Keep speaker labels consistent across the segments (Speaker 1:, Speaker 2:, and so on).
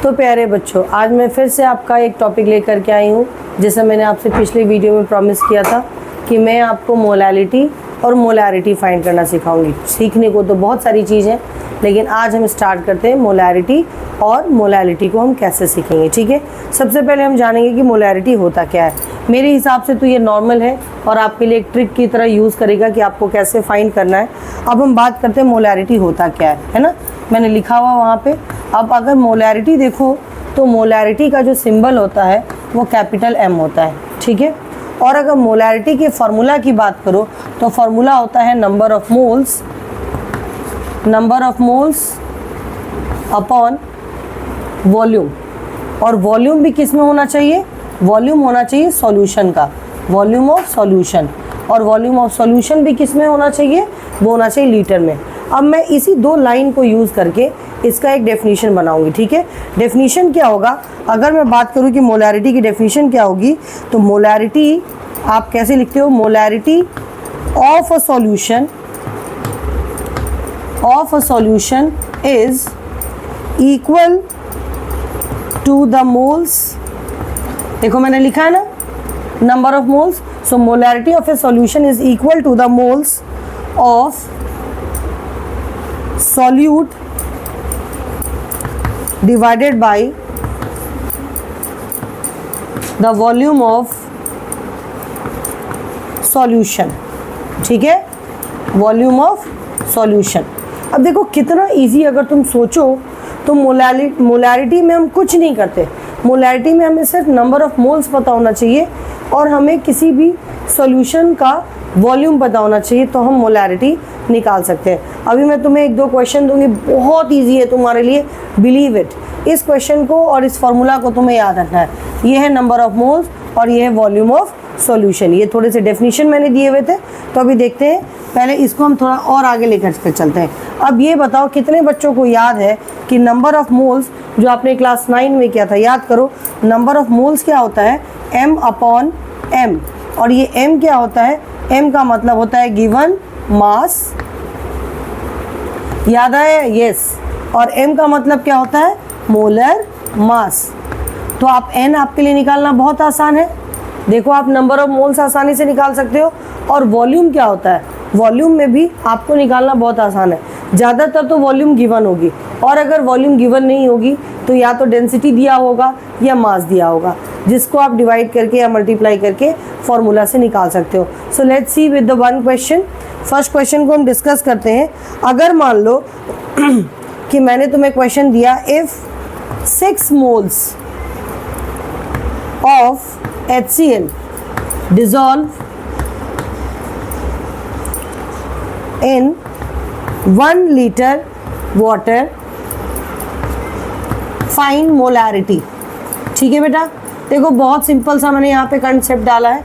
Speaker 1: तो प्यारे बच्चों, आज मैं फिर से आपका एक टॉपिक लेकर के आई हूँ। जैसा मैंने आपसे पिछले वीडियो में प्रॉमिस किया था कि मैं आपको मोलैलिटी और मोलैरिटी फाइंड करना सिखाऊंगी। सीखने को तो बहुत सारी चीज़ है, लेकिन आज हम स्टार्ट करते हैं मोलैरिटी और मोलैलिटी को हम कैसे सीखेंगे। ठीक है, सबसे पहले हम जानेंगे कि मोलैरिटी होता क्या है। मेरे हिसाब से तो ये नॉर्मल है और आपके लिए एक ट्रिक की तरह यूज़ करेगा कि आपको कैसे फाइंड करना है। अब हम बात करते हैं मोलैरिटी होता क्या है ना। मैंने लिखा हुआ वहाँ पे। अब अगर मोलैरिटी देखो तो मोलैरिटी का जो सिंबल होता है वो कैपिटल M होता है। ठीक है, और अगर मोलैरिटी के फार्मूला की बात करो तो फार्मूला होता है number of moles upon volume. और वॉल्यूम भी किस में होना चाहिए? वॉल्यूम होना चाहिए सॉल्यूशन का, वॉल्यूम ऑफ सॉल्यूशन। और वॉल्यूम ऑफ सॉल्यूशन भी किस में होना चाहिए? वो होना चाहिए लीटर में। अब मैं इसी दो लाइन को यूज़ करके इसका एक डेफिनेशन बनाऊंगी। ठीक है, डेफिनेशन क्या होगा? अगर मैं बात करूं कि मोलैरिटी की डेफिनेशन क्या होगी, तो मोलैरिटी आप कैसे लिखते हो? Molarity of a solution is equal to the moles. देखो मैंने लिखा है ना, number of moles. So molarity of a solution is equal to the moles of solute divided by the volume of solution। ठीक है, वॉल्यूम ऑफ सॉल्यूशन। अब देखो कितना इजी, अगर तुम सोचो तो मोलैरिटी में हम कुछ नहीं करते। मोलैरिटी में हमें सिर्फ नंबर ऑफ मोल्स पता होना चाहिए और हमें किसी भी सॉल्यूशन का वॉल्यूम पता होना चाहिए, तो हम मोलैरिटी निकाल सकते हैं। अभी मैं तुम्हें एक दो क्वेश्चन दूंगी, बहुत इजी है तुम्हारे लिए, बिलीव इट। इस क्वेश्चन को और इस फॉर्मूला को तुम्हें याद रखना है। ये है नंबर ऑफ मोल्स और ये है वॉल्यूम ऑफ सॉल्यूशन। ये थोड़े से डेफिनेशन मैंने दिए हुए थे, तो अभी देखते हैं। पहले इसको हम थोड़ा और आगे लेकर चलते हैं। अब ये बताओ कितने बच्चों को याद है कि नंबर ऑफ मोल्स जो आपने क्लास 9 में किया था, याद करो। नंबर ऑफ मोल्स क्या होता है? M/M। और ये M क्या होता है? M का मतलब होता है गिवन मास। याद आया? यस। और M का मतलब क्या होता है? Molar mass. तो आप N आपके लिए निकालना बहुत आसान है। देखो आप नंबर ऑफ मोल्स आसानी से निकाल सकते हो। और वॉल्यूम क्या होता है? वॉल्यूम में भी आपको निकालना बहुत आसान है। ज़्यादातर तो वॉल्यूम गिवन होगी, और अगर वॉल्यूम गिवन नहीं होगी तो या तो डेंसिटी दिया होगा या मास दिया होगा, जिसको आप डिवाइड करके या मल्टीप्लाई करके फॉर्मूला से निकाल सकते हो। So let's see with the one question. First question को हम डिस्कस करते हैं। अगर मान लो कि मैंने तुम्हें क्वेश्चन दिया, if 6 moles of HCl dissolve in 1 liter water, find molarity। ठीक है बेटा, देखो बहुत सिंपल सा मैंने यहाँ पे कंसेप्ट डाला है।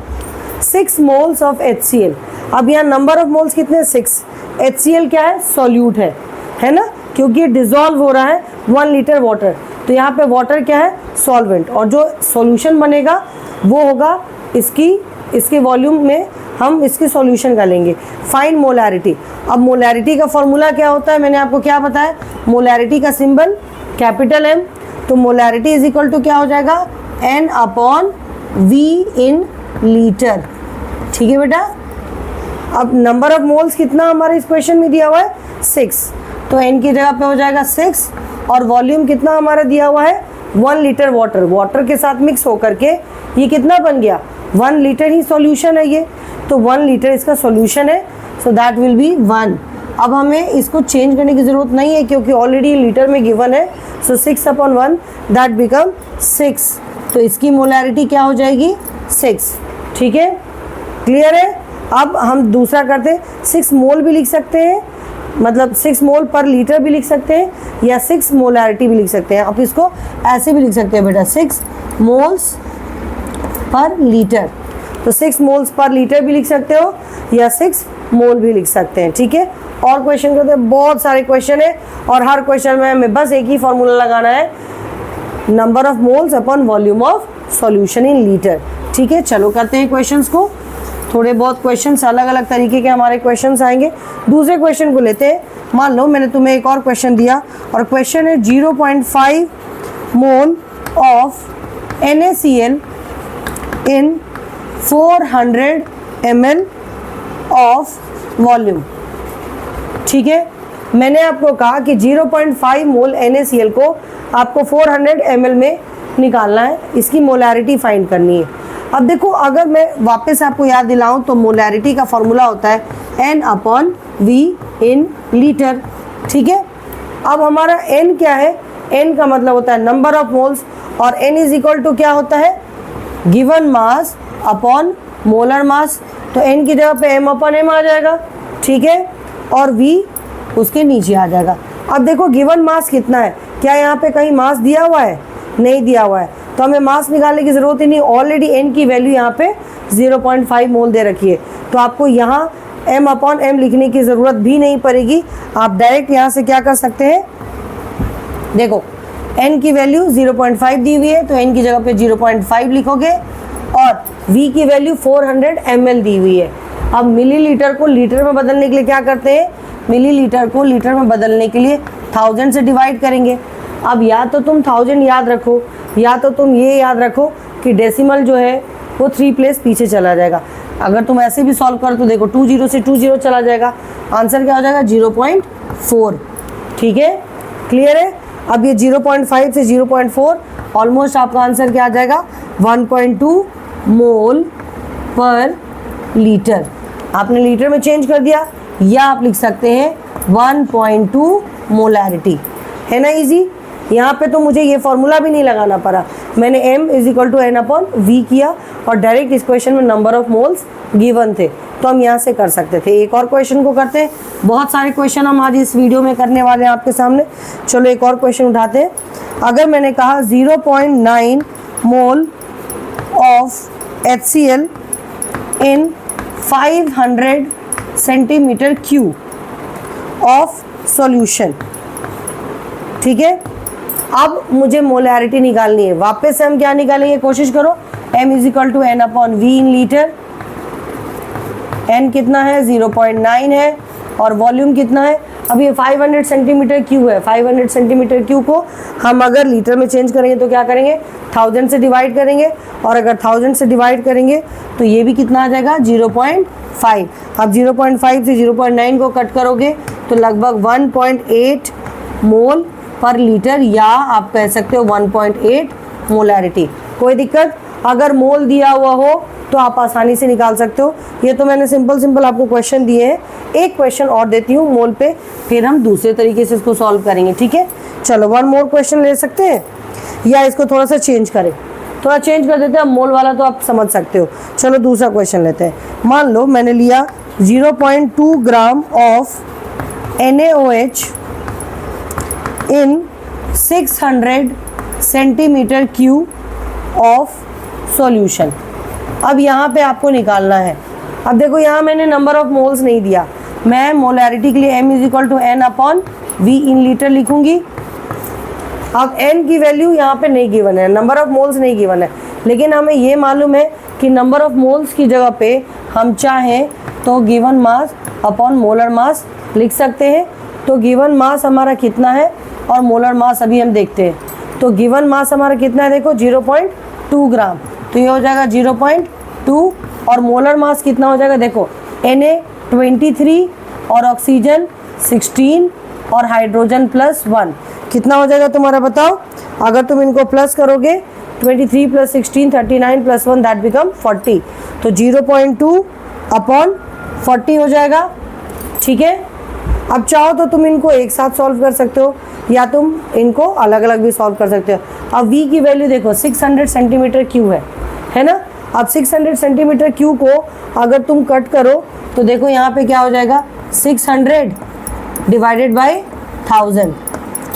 Speaker 1: 6 मोल्स ऑफ HCl। अब यहाँ नंबर ऑफ मोल्स कितने? 6। HCl क्या है? सॉल्यूट है ना, क्योंकि ये डिजॉल्व हो रहा है 1 लीटर वाटर। तो यहाँ पे वाटर क्या है? सॉल्वेंट। और जो सॉल्यूशन बनेगा वो होगा इसके वॉल्यूम में हम इसकी सॉल्यूशन का लेंगे। Find molarity. अब मोलैरिटी का फॉर्मूला क्या होता है? मैंने आपको क्या बताया? मोलैरिटी का सिंबल कैपिटल M। तो मोलैरिटी इज इक्वल टू क्या हो जाएगा? N/V in litre. ठीक है बेटा। अब नंबर ऑफ मोल्स कितना हमारे इस क्वेश्चन में दिया हुआ है? 6। तो N की जगह पे हो जाएगा 6। और वॉल्यूम कितना हमारा दिया हुआ है? 1 लीटर वाटर के साथ मिक्स होकर के ये कितना बन गया? 1 लीटर ही सॉल्यूशन है ये। तो 1 लीटर इसका सॉल्यूशन है, सो दैट विल बी 1। अब हमें इसको चेंज करने की ज़रूरत नहीं है क्योंकि ऑलरेडी लीटर में गिवन है। सो 6/1 दैट बिकम 6। तो इसकी मोलैरिटी क्या हो जाएगी? 6। ठीक है, क्लियर है। अब हम दूसरा करते हैं। 6 मोल भी लिख सकते हैं, मतलब 6 मोल पर लीटर भी लिख सकते हैं, या 6 मोलैरिटी भी लिख सकते हैं। अब इसको ऐसे भी लिख सकते हैं बेटा, 6 मोल्स पर लीटर। तो 6 मोल्स पर लीटर भी लिख सकते हो या 6 मोल भी लिख सकते हैं। ठीक है, और क्वेश्चन करते हैं। बहुत सारे क्वेश्चन है और हर क्वेश्चन में हमें बस एक ही फॉर्मूला लगाना है, number of moles upon volume of solution in litre. ठीक है, चलो करते हैं क्वेश्चंस को। थोड़े बहुत क्वेश्चंस अलग अलग तरीके के हमारे क्वेश्चंस आएंगे। दूसरे क्वेश्चन को लेते हैं। मान लो मैंने तुम्हें एक और क्वेश्चन दिया और क्वेश्चन है 0.5 mole of NaCl in 400 ml of volume. ठीक है, मैंने आपको कहा कि 0.5 मोल NaCl को आपको 400 ml में निकालना है, इसकी मोलैरिटी फाइंड करनी है। अब देखो, अगर मैं वापस आपको याद दिलाऊं तो मोलैरिटी का फॉर्मूला होता है N/V इन लीटर। ठीक है, अब हमारा N क्या है? N का मतलब होता है नंबर ऑफ मोल्स, और N इज इक्वल टू क्या होता है? गिवन मास अपॉन मोलर मास। तो N की जगह पे M/M आ जाएगा। ठीक है, और V उसके नीचे आ जाएगा। अब देखो गिवन मास कितना है, क्या यहाँ पे कहीं मास दिया हुआ है? नहीं दिया हुआ है, तो हमें मास निकालने की ज़रूरत ही नहीं। ऑलरेडी N की वैल्यू यहाँ पे 0.5 मोल दे रखी है, तो आपको यहाँ M/M लिखने की ज़रूरत भी नहीं पड़ेगी। आप डायरेक्ट यहाँ से क्या कर सकते हैं, देखो N की वैल्यू 0.5 दी हुई है, तो N की जगह पे 0.5 लिखोगे, और V की वैल्यू 400 ml दी हुई है। अब मिलीलीटर को लीटर में बदलने के लिए क्या करते हैं? मिलीलीटर को लीटर में बदलने के लिए 1000 से डिवाइड करेंगे। अब या तो तुम 1000 याद रखो, या तो तुम ये याद रखो कि डेसिमल जो है वो 3 प्लेस पीछे चला जाएगा। अगर तुम ऐसे भी सॉल्व करो तो देखो 20 से 20 चला जाएगा, आंसर क्या हो जाएगा? 0.4। ठीक है, क्लियर है? अब ये 0.5 से 0.4 ऑलमोस्ट आपका आंसर क्या आ जाएगा? 1.2 मोल पर लीटर। आपने लीटर में चेंज कर दिया, या आप लिख सकते हैं 1.2 मोलैरिटी। है ना इजी? यहाँ पे तो मुझे ये फॉर्मूला भी नहीं लगाना पड़ा, मैंने M = N/V किया, और डायरेक्ट इस क्वेश्चन में नंबर ऑफ मोल्स गिवन थे, तो हम यहाँ से कर सकते थे। एक और क्वेश्चन को करते हैं, बहुत सारे क्वेश्चन हम आज इस वीडियो में करने वाले हैं आपके सामने। चलो एक और क्वेश्चन उठाते हैं। अगर मैंने कहा 0.9 mole of HCl in 500 centimetre cube of solution. ठीक है, अब मुझे मोलैरिटी निकालनी है। वापस से हम क्या निकालेंगे, कोशिश करो। M = N/V in litre. N कितना है? 0.9 है, और वॉल्यूम कितना है? अब ये 500 सेंटीमीटर क्यूब है। 500 सेंटीमीटर क्यूब को हम अगर लीटर में चेंज करेंगे तो क्या करेंगे? 1000 से डिवाइड करेंगे, और अगर 1000 से डिवाइड करेंगे तो ये भी कितना आ जाएगा? 0.5। अब 0.5 से 0.9 को कट करोगे तो लगभग 1.8 मोल पर लीटर, या आप कह सकते हो 1.8 मोलैरिटी। कोई दिक्कत? अगर मोल दिया हुआ हो तो आप आसानी से निकाल सकते हो। ये तो मैंने सिंपल आपको क्वेश्चन दिए हैं। एक क्वेश्चन और देती हूँ मोल पे, फिर हम दूसरे तरीके से इसको सॉल्व करेंगे। ठीक है, चलो 1 मोर क्वेश्चन ले सकते हैं, या इसको थोड़ा सा चेंज करें? थोड़ा चेंज कर देते हैं, मोल वाला तो आप समझ सकते हो। चलो दूसरा क्वेश्चन लेते हैं। मान लो मैंने लिया 0.2 gram of NaOH in 600 centimetre cube of solution. अब यहाँ पे आपको निकालना है। अब देखो यहाँ मैंने नंबर ऑफ मोल्स नहीं दिया, मैं मोलैरिटी के लिए M = N/V इन लीटर लिखूंगी। अब N की वैल्यू यहाँ पे नहीं गिवन है, नंबर ऑफ मोल्स नहीं गिवन है, लेकिन हमें ये मालूम है कि नंबर ऑफ मोल्स की जगह पे हम चाहें तो गिवन मास अपॉन मोलर मास लिख सकते हैं। तो गिवन मास हमारा कितना है और मोलर मास अभी हम देखते हैं। तो गिवन मास हमारा कितना है, देखो 0.2 ग्राम, तो ये हो जाएगा 0.2, और मोलर मास कितना हो जाएगा, देखो Na 23 और ऑक्सीजन 16 और हाइड्रोजन +1, कितना हो जाएगा तुम्हारा बताओ? अगर तुम इनको प्लस करोगे 23 + 16 39 + 1 दैट बिकम 40, तो 0.2 अपॉन 40 हो जाएगा। ठीक है, अब चाहो तो तुम इनको एक साथ सॉल्व कर सकते हो, या तुम इनको अलग अलग भी सॉल्व कर सकते हो। अब V की वैल्यू देखो 600 सेंटीमीटर क्यूब है ना। अब 600 सेंटीमीटर क्यूब को अगर तुम कट करो तो देखो यहाँ पे क्या हो जाएगा, 600 डिवाइडेड बाय 1000।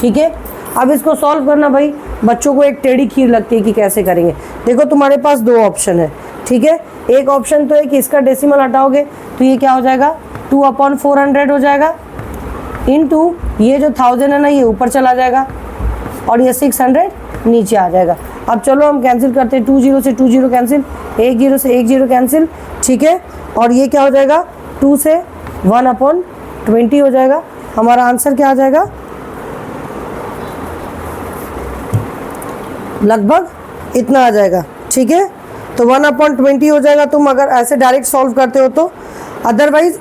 Speaker 1: ठीक है, अब इसको सॉल्व करना भाई बच्चों को एक टेढ़ी खीर लगती है कि कैसे करेंगे। देखो तुम्हारे पास 2 ऑप्शन है। ठीक है, एक ऑप्शन तो है कि इसका डेसिमल हटाओगे तो ये क्या हो जाएगा, 2/400 हो जाएगा, इनटू ये जो 1000 है ना ये ऊपर चला जाएगा, और ये 600 नीचे आ जाएगा। अब चलो हम कैंसिल करते हैं, 2 0 से 2 0 कैंसिल, 1 0 से 1 0 कैंसिल। ठीक है, और ये क्या हो जाएगा, 2 से 1/20 हो जाएगा। हमारा आंसर क्या आ जाएगा, लगभग इतना आ जाएगा, ठीक है। तो 1/20 हो जाएगा तुम अगर ऐसे डायरेक्ट सॉल्व करते हो तो, अदरवाइज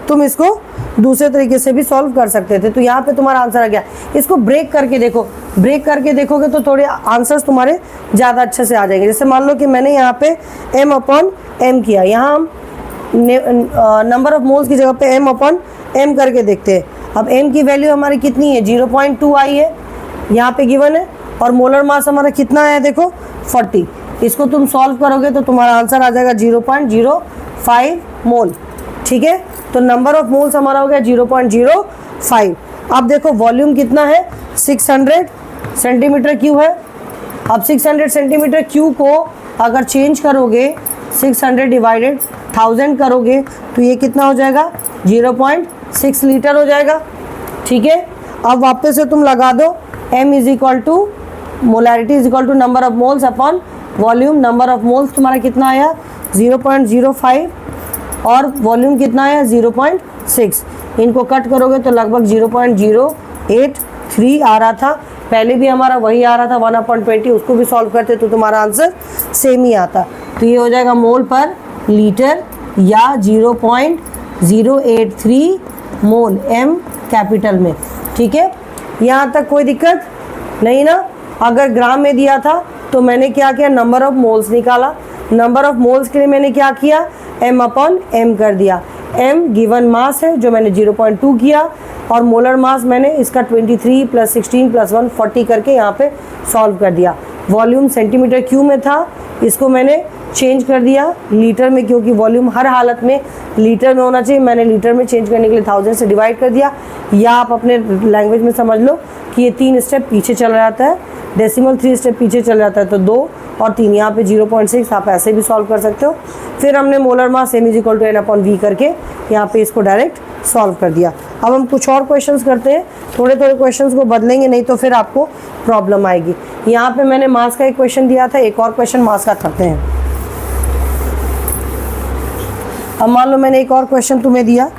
Speaker 1: तुम इसको दूसरे तरीके से भी सॉल्व कर सकते थे। तो यहाँ पे तुम्हारा आंसर आ गया। इसको ब्रेक करके देखो, ब्रेक करके देखोगे तो थोड़े आंसर्स तुम्हारे ज़्यादा अच्छे से आ जाएंगे। जैसे मान लो कि मैंने यहाँ पे m/m किया, यहाँ हम नंबर ऑफ मोल्स की जगह पे m/m करके देखते हैं। अब m की वैल्यू हमारी कितनी है, 0.2 आई है, यहाँ पे गिवन है, और मोलर मास हमारा कितना है देखो 40। इसको तुम सॉल्व करोगे तो तुम्हारा आंसर आ जाएगा 0.05 मोल, ठीक है। तो नंबर ऑफ मोल्स हमारा हो गया 0.05। अब देखो वॉल्यूम कितना है, 600 सेंटीमीटर क्यूब है। अब 600 सेंटीमीटर क्यूब को अगर चेंज करोगे 600 डिवाइडेड 1000 करोगे तो ये कितना हो जाएगा, 0.6 लीटर हो जाएगा, ठीक है। अब वापस से तुम लगा दो m is equal to molarity is equal to number of moles upon volume. Number of moles तुम्हारा कितना आया 0.05 और वॉल्यूम कितना आया 0.6। इनको कट करोगे तो लगभग 0.083 आ रहा था। पहले भी हमारा वही आ रहा था 1/20, उसको भी सॉल्व करते तो तुम्हारा आंसर सेम ही आता। तो ये हो जाएगा मोल पर लीटर या 0.083 मोल m कैपिटल में, ठीक है। यहाँ तक कोई दिक्कत नहीं ना। अगर ग्राम में दिया था तो मैंने क्या किया, नंबर ऑफ मोल्स निकाला। नंबर ऑफ मोल्स के लिए मैंने क्या किया, m/m कर दिया। m गिवन मास है जो मैंने 0.2 किया, और मोलर मास मैंने इसका 23 + 16 + 1 40 करके यहाँ पे सॉल्व कर दिया। वॉल्यूम सेंटीमीटर क्यूब में था, इसको मैंने चेंज कर दिया लीटर में, क्योंकि वॉल्यूम हर हालत में लीटर में होना चाहिए। मैंने लीटर में चेंज करने के लिए 1000 से डिवाइड कर दिया। या आप अपने लैंग्वेज में समझ लो कि ये 3 स्टेप पीछे चला जाता है, डेसिमल 3 स्टेप पीछे चला जाता है, तो 2 और 3 यहाँ पे 0.6 आप ऐसे भी सॉल्व कर सकते हो। फिर हमने मोलर मास m = n/v करके यहाँ पे इसको डायरेक्ट सॉल्व कर दिया। अब हम कुछ और क्वेश्चंस करते हैं, थोड़े थोड़े क्वेश्चंस को बदलेंगे, नहीं तो फिर आपको प्रॉब्लम आएगी। यहाँ पे मैंने मास का एक क्वेश्चन दिया था, एक और क्वेश्चन मास का करते हैं। अब मान लो मैंने एक और क्वेश्चन तुम्हें दिया,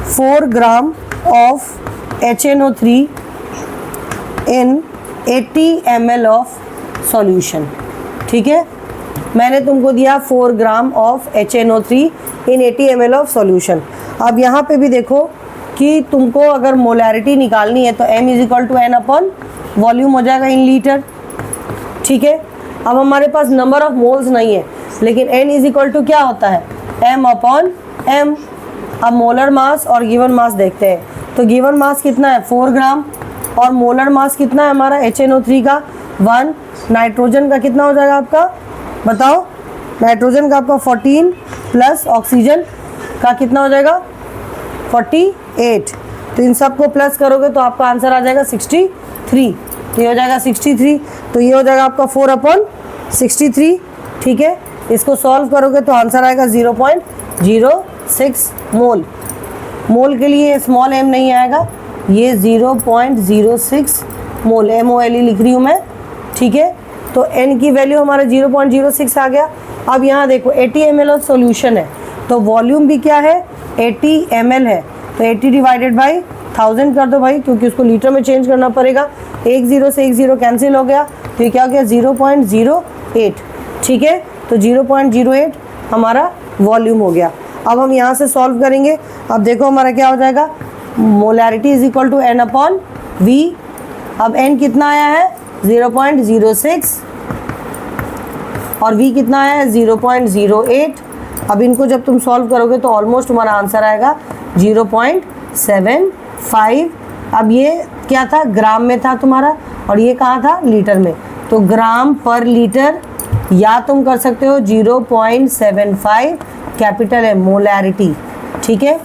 Speaker 1: 4 gram of HNO3 in 80 ml of solution, ठीक है। मैंने तुमको दिया 4 gram of HNO3 in 80 ml of solution. अब यहाँ पे भी देखो कि तुमको अगर मोलैरिटी निकालनी है तो m = n/, वॉल्यूम हो जाएगा इन लीटर, ठीक है। अब हमारे पास नंबर ऑफ मोल्स नहीं है, लेकिन n = क्या होता है, m/m। अब मोलर मास और गिवन मास देखते हैं। तो गिवन मास कितना है 4 ग्राम, और मोलर मास कितना है हमारा HNO3 का 1। नाइट्रोजन का कितना हो जाएगा आपका, बताओ। नाइट्रोजन का आपका 14 प्लस ऑक्सीजन का कितना हो जाएगा 48। तो इन सब को प्लस करोगे तो आपका आंसर आ जाएगा 63। तो ये हो जाएगा 63। तो ये हो जाएगा आपका 4/63, ठीक है। इसको सॉल्व करोगे तो आंसर आएगा 0.06 मोल। मोल के लिए स्मॉल m नहीं आएगा, ये 0.06 मोल, MOLE लिख रही हूँ मैं, ठीक है। तो n की वैल्यू हमारा 0.06 आ गया। अब यहाँ देखो 80 ml ऑफ सॉल्यूशन है, तो वॉल्यूम भी क्या है 80 ml है, तो 80 डिवाइडेड बाई 1000 कर दो भाई, क्योंकि उसको लीटर में चेंज करना पड़ेगा। 1 0 से 1 0 कैंसिल हो गया, तो ये क्या हो गया 0.08, ठीक है। तो 0.08 हमारा वॉल्यूम हो गया। अब हम यहाँ से सॉल्व करेंगे। अब देखो हमारा क्या हो जाएगा, molarity is equal to n/v। अब n कितना आया है 0.06 और v कितना आया है 0.08। अब इनको जब तुम सॉल्व करोगे तो ऑलमोस्ट तुम्हारा आंसर आएगा 0.75। अब ये क्या था, ग्राम में था तुम्हारा, और ये कहाँ था, लीटर में। तो ग्राम पर लीटर, या तुम कर सकते हो 0.75 कैपिटल है मोलैरिटी, ठीक है।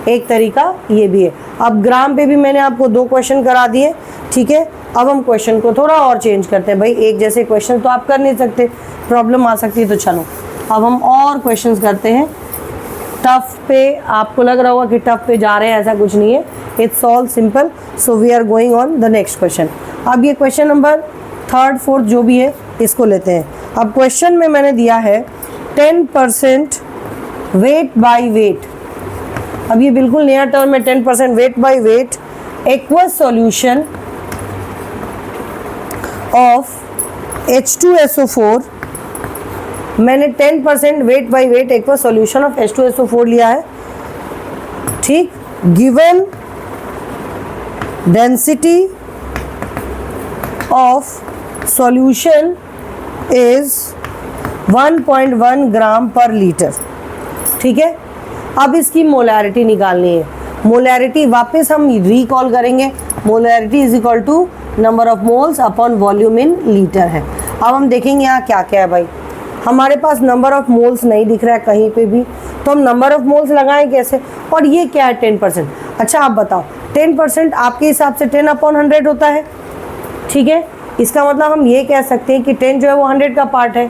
Speaker 1: एक तरीका ये भी है। अब ग्राम पे भी मैंने आपको 2 क्वेश्चन करा दिए, ठीक है। अब हम क्वेश्चन को थोड़ा और चेंज करते हैं भाई, एक जैसे क्वेश्चन तो आप कर नहीं सकते, प्रॉब्लम आ सकती है। तो चलो अब हम और क्वेश्चंस करते हैं। टफ पे आपको लग रहा होगा कि टफ पे जा रहे हैं, ऐसा कुछ नहीं है, it's all simple. So we are going on the next question. अब ये क्वेश्चन नंबर 3rd 4th जो भी है इसको लेते हैं। अब क्वेश्चन में मैंने दिया है 10% वेट बाय वेट। अब ये बिल्कुल नया टर्म है, 10% weight by weight aqueous solution of H2SO4, मैंने 10% वेट बाय वेट एक बार सॉल्यूशन ऑफ H2SO4 लिया है, ठीक। Given density of solution is 1.1 ग्राम पर लीटर, ठीक है। अब इसकी मोलैरिटी निकालनी है। मोलैरिटी वापस हम रिकॉल करेंगे, molarity is equal to number of moles upon volume in litre है। अब हम देखेंगे यहाँ क्या क्या है भाई। हमारे पास नंबर ऑफ मोल्स नहीं दिख रहा है कहीं पे भी, तो हम नंबर ऑफ मोल्स लगाएं कैसे। और ये क्या है 10%। अच्छा आप बताओ 10% आपके हिसाब से 10/100 होता है, ठीक है। इसका मतलब हम ये कह सकते हैं कि 10 जो है वो 100 का पार्ट है।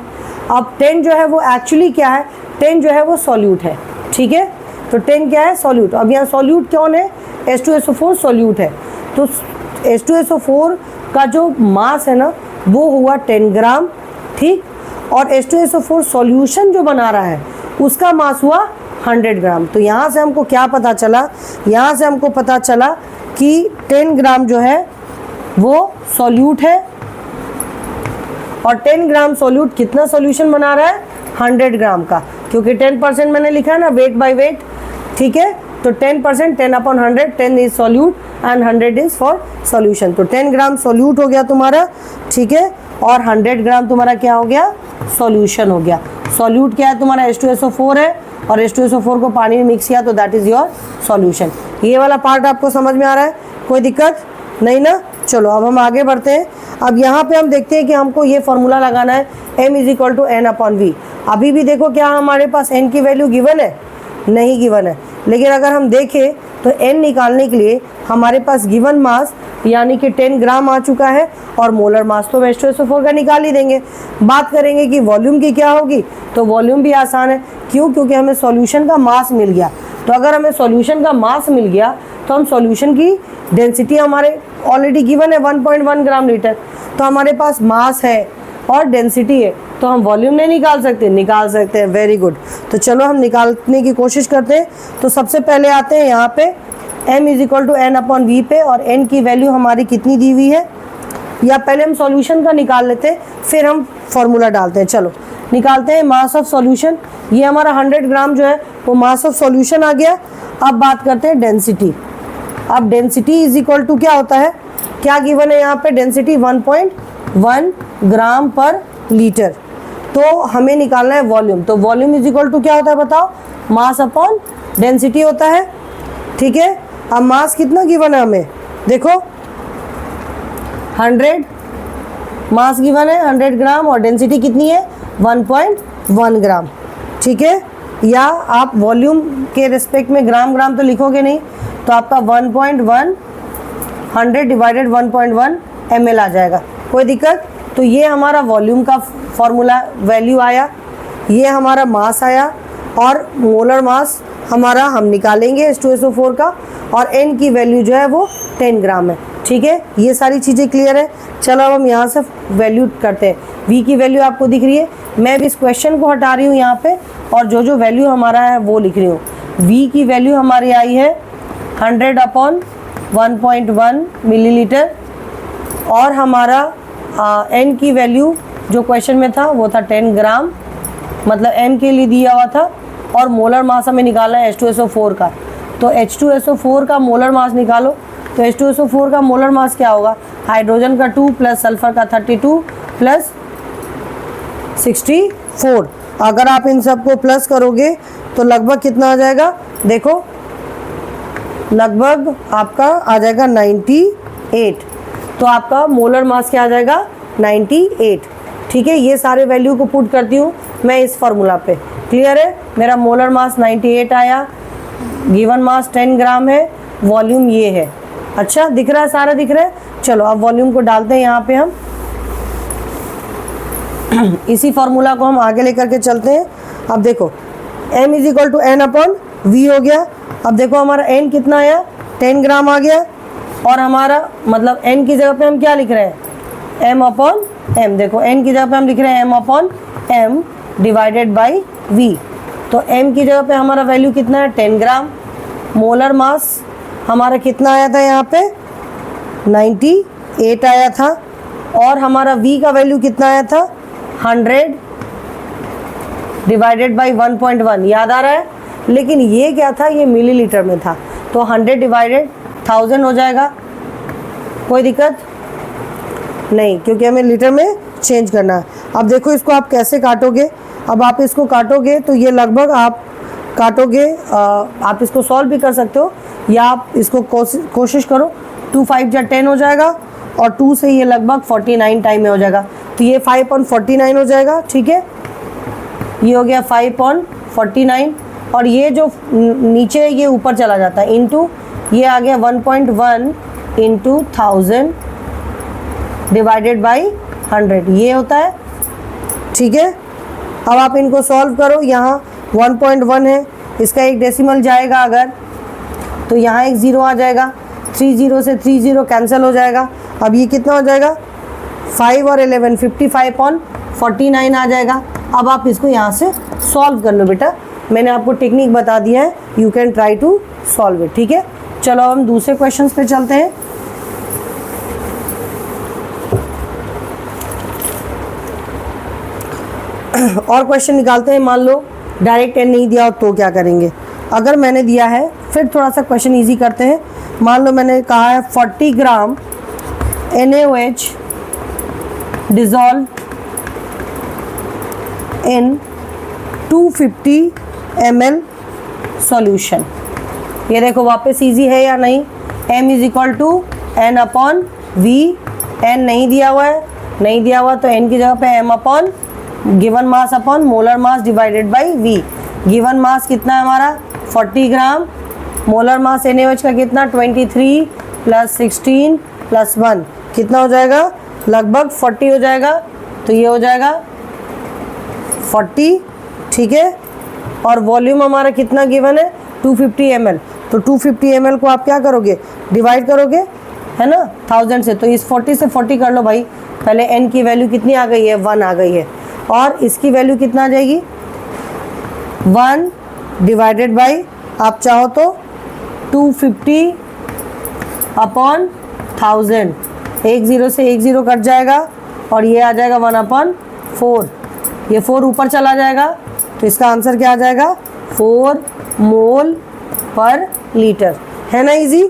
Speaker 1: अब 10 जो है वो एक्चुअली क्या है, 10 जो है वो सॉल्यूट है, ठीक है। तो 10 क्या है, सॉल्यूट। अब यहाँ सॉल्यूट कौन है, H2SO4 सॉल्यूट है। तो H2SO4 का जो मास है ना वो हुआ 10 ग्राम, ठीक। और H2SO4 सॉल्यूशन जो बना रहा है उसका मास हुआ 100 ग्राम। तो यहाँ से हमको क्या पता चला, यहाँ से हमको पता चला कि 10 ग्राम जो है वो सॉल्यूट है, और 10 ग्राम सॉल्यूट कितना सॉल्यूशन बना रहा है, 100 ग्राम का, क्योंकि 10% मैंने लिखा है ना वेट बाय वेट, ठीक है। तो 10% 10/100, 10 is solute and 100 is for solution. तो 10 ग्राम सॉल्यूट हो गया तुम्हारा, ठीक है, और 100 ग्राम तुम्हारा क्या हो गया, सॉल्यूशन हो गया। सॉल्यूट क्या है तुम्हारा, H2SO4 है, और H2SO4 को पानी में मिक्स किया तो दैट इज योर सॉल्यूशन। ये वाला पार्ट आपको समझ में आ रहा है, कोई दिक्कत नहीं ना। चलो अब हम आगे बढ़ते हैं। अब यहाँ पे हम देखते हैं कि हमको ये फॉर्मूला लगाना है m = n/v। अभी भी देखो क्या हमारे पास n की वैल्यू गिवन है, नहीं गिवन है। लेकिन अगर हम देखें तो n निकालने के लिए हमारे पास गिवन मास यानी कि 10 ग्राम आ चुका है, और मोलर मास तो H2SO4 का निकाल ही देंगे। बात करेंगे कि वॉल्यूम की क्या होगी, तो वॉल्यूम भी आसान है। क्यों, क्योंकि हमें सॉल्यूशन का मास मिल गया। तो अगर हमें सॉल्यूशन का मास मिल गया तो हम सॉल्यूशन की डेंसिटी हमारे ऑलरेडी गिवन है 1.1 ग्राम लीटर, तो हमारे पास मास है और डेंसिटी है, तो हम वॉल्यूम नहीं निकाल सकते, निकाल सकते हैं। Very good. तो चलो हम निकालने की कोशिश करते हैं। तो सबसे पहले आते हैं यहाँ पे m = n/v पे, और n की वैल्यू हमारी कितनी दी हुई है, या पहले हम सॉल्यूशन का निकाल लेते हैं फिर हम फॉर्मूला डालते हैं। चलो निकालते हैं मास ऑफ सॉल्यूशन। ये हमारा 100 ग्राम जो है वो मास ऑफ सॉल्यूशन आ गया। अब बात करते हैं डेंसिटी। अब डेंसिटी इज इक्वल टू क्या होता है, क्या गिवन है यहाँ पे, डेंसिटी 1.1 ग्राम पर लीटर। तो हमें निकालना है वॉल्यूम। तो वॉल्यूम इज इक्वल टू क्या होता है बताओ, मास अपॉन डेंसिटी होता है, ठीक है। अब मास कितना गिवन है हमें, देखो 100 मास गिवन है 100 ग्राम, और डेंसिटी कितनी है 1.1 ग्राम, ठीक है। या आप वॉल्यूम के रिस्पेक्ट में ग्राम ग्राम तो लिखोगे नहीं, तो आपका 1.1 100 डिवाइडेड 1.1 ml आ जाएगा, कोई दिक्कत। तो ये हमारा वॉल्यूम का फॉर्मूला वैल्यू आया, ये हमारा मास आया, और मोलर मास हमारा हम निकालेंगे H2SO4 का, और n की वैल्यू जो है वो 10 ग्राम है, ठीक है। ये सारी चीज़ें क्लियर है। चलो अब हम यहाँ से वैल्यू करते हैं। v की वैल्यू आपको दिख रही है, मैं भी इस क्वेश्चन को हटा रही हूँ यहाँ पे, और जो जो वैल्यू हमारा है वो लिख रही हूँ। v की वैल्यू हमारी आई है 100/1.1 मिलीलीटर, और हमारा n की वैल्यू जो क्वेश्चन में था वो था 10 ग्राम, मतलब n के लिए दिया हुआ था, और मोलर मास हमें निकालना है H2SO4 का। तो H2SO4 का मोलर मास निकालो। तो H2SO4 का मोलर मास क्या होगा, हाइड्रोजन का 2 प्लस सल्फर का 32 प्लस 64। अगर आप इन सबको प्लस करोगे तो लगभग कितना आ जाएगा, देखो लगभग आपका आ जाएगा 98। तो आपका मोलर मास क्या आ जाएगा 98, ठीक है। ये सारे वैल्यू को पुट करती हूँ मैं इस फॉर्मूला पे, क्लियर है। मेरा मोलर मास 98 आया, गिवन मास 10 ग्राम है, वॉल्यूम ये है। अच्छा दिख रहा है, सारा दिख रहा है। चलो अब वॉल्यूम को डालते हैं यहाँ पे हम इसी फॉर्मूला को हम आगे लेकर के चलते हैं। अब देखो m = n/v हो गया। अब देखो हमारा n कितना आया, 10 ग्राम आ गया, और हमारा मतलब n की जगह पे हम क्या लिख रहे हैं, m/m। देखो n की जगह पे हम लिख रहे हैं m/m डिवाइडेड बाई v। तो m की जगह पे हमारा वैल्यू कितना है 10 ग्राम। मोलर मास हमारा कितना आया था यहाँ पे 98 आया था, और हमारा V का वैल्यू कितना आया था 100 डिवाइडेड बाई 1.1, याद आ रहा है। लेकिन ये क्या था, ये मिलीलीटर में था, तो 100 डिवाइडेड 1000 हो जाएगा, कोई दिक्कत नहीं, क्योंकि हमें लीटर में चेंज करना है। अब देखो इसको आप कैसे काटोगे। अब आप इसको काटोगे तो ये लगभग आप काटोगे, आप इसको सॉल्व भी कर सकते हो या आप इसको कोशिश करो। 2 5 जा 10 हो जाएगा और 2 से ये लगभग 49 टाइम में हो जाएगा, तो ये 5/49 हो जाएगा। ठीक है, ये हो गया 5/49 और ये जो नीचे ये ऊपर चला जाता है इनटू ये आ गया 1.1 इंटू 1000 डिवाइडेड बाई 100, ये होता है। ठीक है, अब आप इनको सॉल्व करो। यहाँ 1.1 है, इसका एक डेसिमल जाएगा अगर, तो यहाँ एक 0 आ जाएगा, 30 से 30 कैंसिल हो जाएगा। अब ये कितना हो जाएगा 5 और 11 55/49 आ जाएगा। अब आप इसको यहाँ से सॉल्व कर लो बेटा, मैंने आपको टेक्निक बता दिया है, you can try to solve it. ठीक है, चलो हम दूसरे क्वेश्चन पे चलते हैं। और क्वेश्चन निकालते हैं। मान लो डायरेक्ट n नहीं दिया हो तो क्या करेंगे। अगर मैंने दिया है, फिर थोड़ा सा क्वेश्चन इजी करते हैं। मान लो मैंने कहा है 40 gram NaOH dissolve in 250 ml solution. ये देखो वापस इजी है या नहीं। m is equal to n upon v, n नहीं दिया हुआ है, नहीं दिया हुआ तो n की जगह पे m upon given mass upon molar mass divided by v। Given mass कितना है हमारा 40 ग्राम, मोलर मास NaOH का कितना 23 + 16 + 1 कितना हो जाएगा, लगभग 40 हो जाएगा, तो ये हो जाएगा 40। ठीक है, और वॉल्यूम हमारा कितना गिवन है 250 ml, तो 250 ml को आप क्या करोगे, डिवाइड करोगे, है ना 1000 से, तो इस 40 से 40 कर लो भाई। पहले n की वैल्यू कितनी आ गई है 1 आ गई है, और इसकी वैल्यू कितना आ जाएगी 1 डिवाइडेड बाई, आप चाहो तो 250 अपॉन 1000, 1 0 से 1 0 कट जाएगा और ये आ जाएगा 1/4, ये 4 ऊपर चला जाएगा, तो इसका आंसर क्या आ जाएगा 4 मोल पर लीटर। है ना इजी,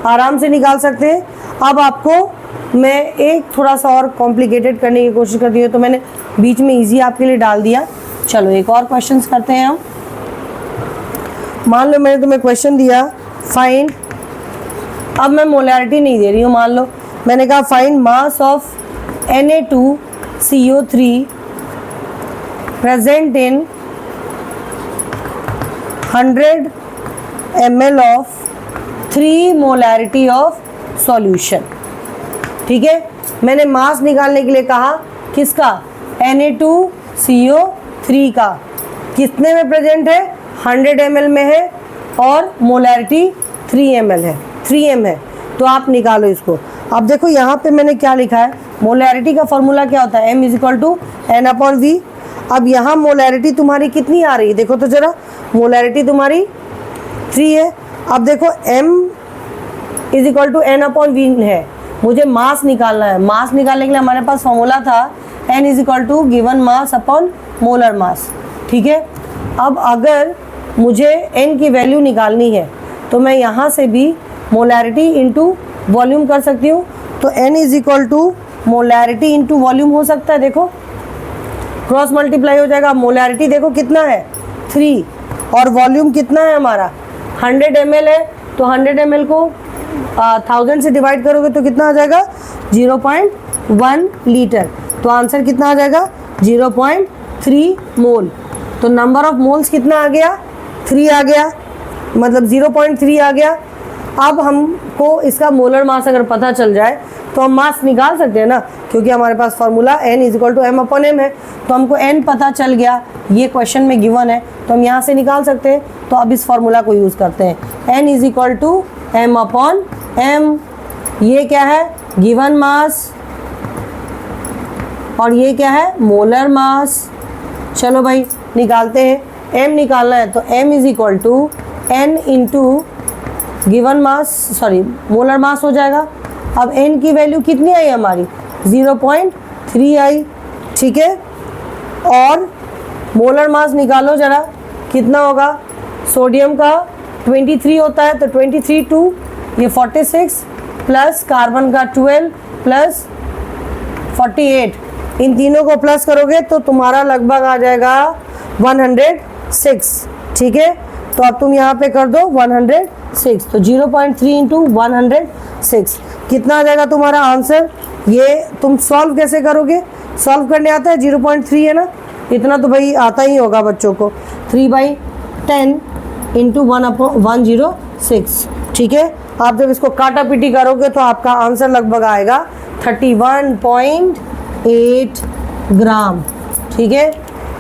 Speaker 1: आराम से निकाल सकते हैं। अब आपको मैं एक थोड़ा सा और कॉम्प्लिकेटेड करने की कोशिश करती हूँ, तो मैंने बीच में इजी आपके लिए डाल दिया। चलो एक और क्वेश्चन करते हैं हम। मान लो मैंने तुम्हें क्वेश्चन दिया फाइंड, अब मैं मोलैरिटी नहीं दे रही हूँ, मान लो मैंने कहा find mass of Na2CO3 present in 100 ml of 3 molarity of solution. ठीक है, मैंने मास निकालने के लिए कहा किसका, Na2CO3 का, कितने में प्रेजेंट है 100 ml में है और मोलैरिटी 3 ml है, 3m है, तो आप निकालो इसको। अब देखो यहाँ पे मैंने क्या लिखा है, मोलैरिटी का फॉर्मूला क्या होता है m = n/v। अब यहाँ मोलैरिटी तुम्हारी कितनी आ रही है, देखो तो जरा, मोलैरिटी तुम्हारी 3 है। अब देखो m = n/v है, मुझे मास निकालना है। मास निकालने के लिए हमारे पास फॉर्मूला था n = given mass upon molar मास। ठीक है, अब अगर मुझे n की वैल्यू निकालनी है तो मैं यहाँ से भी मोलैरिटी इंटू वॉल्यूम कर सकती हूँ, तो n = मोलैरिटी इंटू वॉल्यूम हो सकता है। देखो क्रॉस मल्टीप्लाई हो जाएगा। मोलैरिटी देखो कितना है 3 और वॉल्यूम कितना है हमारा 100 ml है, तो 100 ml को 1000 से डिवाइड करोगे तो कितना आ जाएगा 0.1 लीटर, तो आंसर कितना आ जाएगा 0.3 मोल। तो नंबर ऑफ मोल्स कितना आ गया 3 आ गया, मतलब 0.3 आ गया। अब हमको इसका मोलर मास अगर पता चल जाए तो हम मास निकाल सकते हैं ना, क्योंकि हमारे पास फार्मूला n = m/m है, तो हमको n पता चल गया, ये क्वेश्चन में गिवन है, तो हम यहाँ से निकाल सकते हैं। तो अब इस फार्मूला को यूज़ करते हैं, n = m/m। ये क्या है गिवन मास और ये क्या है मोलर मास। चलो भाई निकालते हैं, m निकालना है तो m = n into given mass, sorry molar mass हो जाएगा। अब n की वैल्यू कितनी आई हमारी 0.3 आई, ठीक है। और मोलर मास निकालो जरा, कितना होगा? सोडियम का 23 होता है, तो 23 2 ये 46 प्लस कार्बन का 12 प्लस 48, इन तीनों को प्लस करोगे तो तुम्हारा लगभग आ जाएगा 106, ठीक है। तो अब तुम यहाँ पे कर दो 106, तो 0.3 इंटू 106 कितना आ जाएगा तुम्हारा आंसर? ये तुम सॉल्व कैसे करोगे? सॉल्व करने आता है? 0.3 है ना, इतना तो भाई आता ही होगा बच्चों को। 3/10 इंटू 1/106, ठीक है। आप जब इसको काटा पीटी करोगे तो आपका आंसर लगभग आएगा 31.8 ग्राम, ठीक है।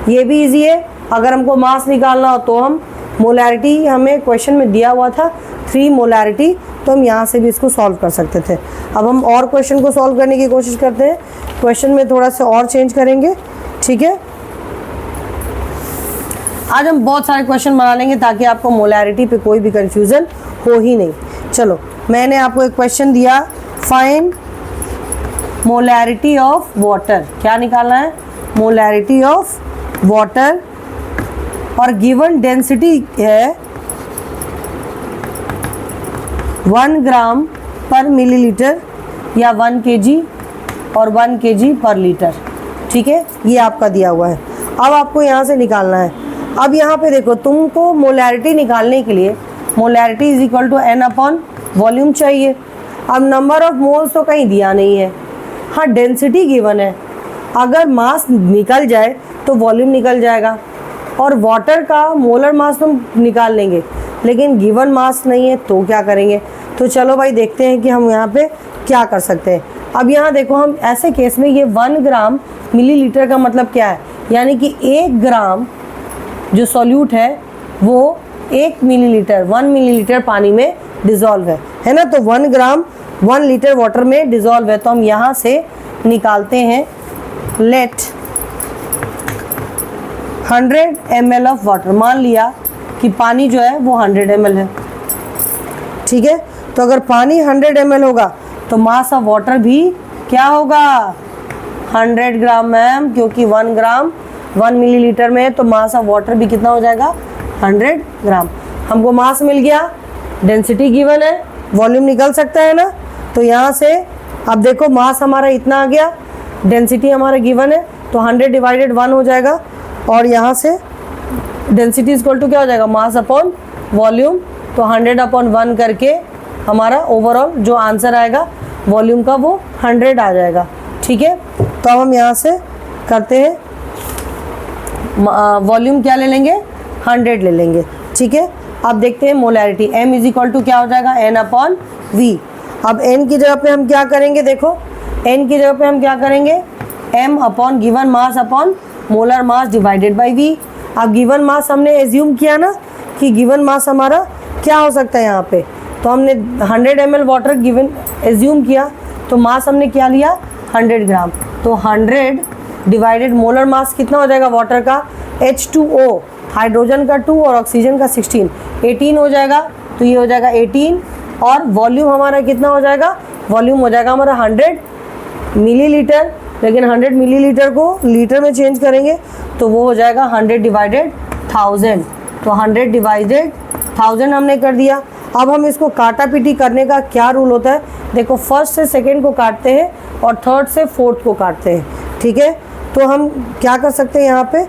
Speaker 1: ये भी इजी है। अगर हमको मास निकालना हो तो हम मोलैरिटी, हमें क्वेश्चन में दिया हुआ था 3 मोलैरिटी, तो हम यहाँ से भी इसको सॉल्व कर सकते थे। अब हम और क्वेश्चन को सॉल्व करने की कोशिश करते हैं। क्वेश्चन में थोड़ा सा और चेंज करेंगे, ठीक है। आज हम बहुत सारे क्वेश्चन बना लेंगे ताकि आपको मोलैरिटी पे कोई भी कंफ्यूजन हो ही नहीं। चलो, मैंने आपको एक क्वेश्चन दिया, फाइंड मोलैरिटी ऑफ वाटर। क्या निकालना है? मोलैरिटी ऑफ वाटर, और गिवन डेंसिटी है 1 ग्राम पर मिलीलीटर या 1 kg और 1 kg पर लीटर, ठीक है। ये आपका दिया हुआ है। अब आपको यहाँ से निकालना है। अब यहाँ पे देखो, तुमको मोलैरिटी निकालने के लिए molarity is equal to n upon volume चाहिए। अब नंबर ऑफ मोल्स तो कहीं दिया नहीं है, हाँ डेंसिटी गिवन है। अगर मास निकल जाए तो वॉल्यूम निकल जाएगा, और वाटर का मोलर मास तुम निकाल लेंगे, लेकिन गिवन मास नहीं है तो क्या करेंगे? तो चलो भाई देखते हैं कि हम यहाँ पे क्या कर सकते हैं। अब यहाँ देखो, हम ऐसे केस में ये 1 ग्राम मिलीलीटर का मतलब क्या है? यानी कि 1 ग्राम जो सॉल्यूट है वो 1 मिलीलीटर 1 मिलीलीटर पानी में डिज़ोल्व है ना। तो 1 ग्राम 1 लीटर वाटर में डिज़ोल्व है। तो हम यहाँ से निकालते हैं, लेट 100 ml ऑफ वाटर। मान लिया कि पानी जो है वो 100 ml है, ठीक है। तो अगर पानी 100 ml होगा तो मास ऑफ वाटर भी क्या होगा? 100 ग्राम मैम, क्योंकि 1 ग्राम 1 मिलीलीटर में है, तो मास ऑफ वाटर भी कितना हो जाएगा? 100 ग्राम। हमको मास मिल गया, डेंसिटी गिवन है, वॉल्यूम निकल सकता है ना। तो यहाँ से अब देखो, मास हमारा इतना आ गया, डेंसिटी हमारा गिवन है, तो 100 डिवाइडेड 1 हो जाएगा, और यहाँ से डेंसिटी इक्वल टू क्या हो जाएगा? मास अपॉन वॉल्यूम। तो 100 अपॉन 1 करके हमारा ओवरऑल जो आंसर आएगा वॉल्यूम का वो 100 आ जाएगा, ठीक है। तो अब हम यहाँ से करते हैं, वॉल्यूम क्या ले लेंगे? 100 ले लेंगे, ठीक है। अब देखते हैं molarity, m is equal to क्या हो जाएगा? n upon v। अब n की जगह पे हम क्या करेंगे? देखो, n की जगह पे हम क्या करेंगे? m upon given mass upon molar mass divided by v। अब गिवन मास हमने एज्यूम किया ना कि गिवन मास हमारा क्या हो सकता है यहाँ पे, तो हमने 100 ml वाटर गिवन एज्यूम किया, तो मास हमने क्या लिया? 100 ग्राम। तो 100 डिवाइडेड मोलर मास कितना हो जाएगा वाटर का? H2O, हाइड्रोजन का 2 और ऑक्सीजन का 16, 18 हो जाएगा। तो ये हो जाएगा 18, और वॉल्यूम हमारा कितना हो जाएगा? वॉल्यूम हो जाएगा हमारा 100 मिलीलीटर, लेकिन 100 मिलीलीटर को लीटर में चेंज करेंगे तो वो हो जाएगा 100 डिवाइडेड 1000। तो 100 डिवाइडेड 1000 हमने कर दिया। अब हम इसको काटा पीटी करने का क्या रूल होता है? देखो, फर्स्ट से सेकंड को काटते हैं और थर्ड से फोर्थ को काटते हैं, ठीक है। तो हम क्या कर सकते हैं यहाँ पे,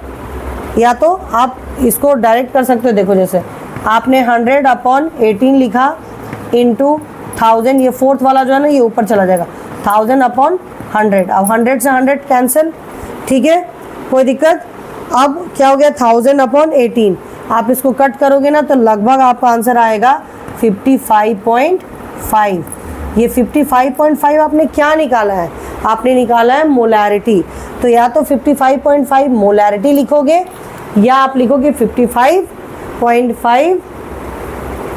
Speaker 1: या तो आप इसको डायरेक्ट कर सकते हो। देखो, जैसे आपने 100 अपॉन 18 लिखा इंटू 1000, ये फोर्थ वाला जो है ना ये ऊपर चला जाएगा, 1000 अपॉन 100। अब 100 से 100 कैंसिल, ठीक है, कोई दिक्कत। अब क्या हो गया? 1000 अपॉन 18। आप इसको कट करोगे ना तो लगभग आपका आंसर आएगा 55.5। ये 55.5 आपने क्या निकाला है? आपने निकाला है मोलैरिटी। तो या तो 55.5 मोलैरिटी लिखोगे, या आप लिखोगे 55.5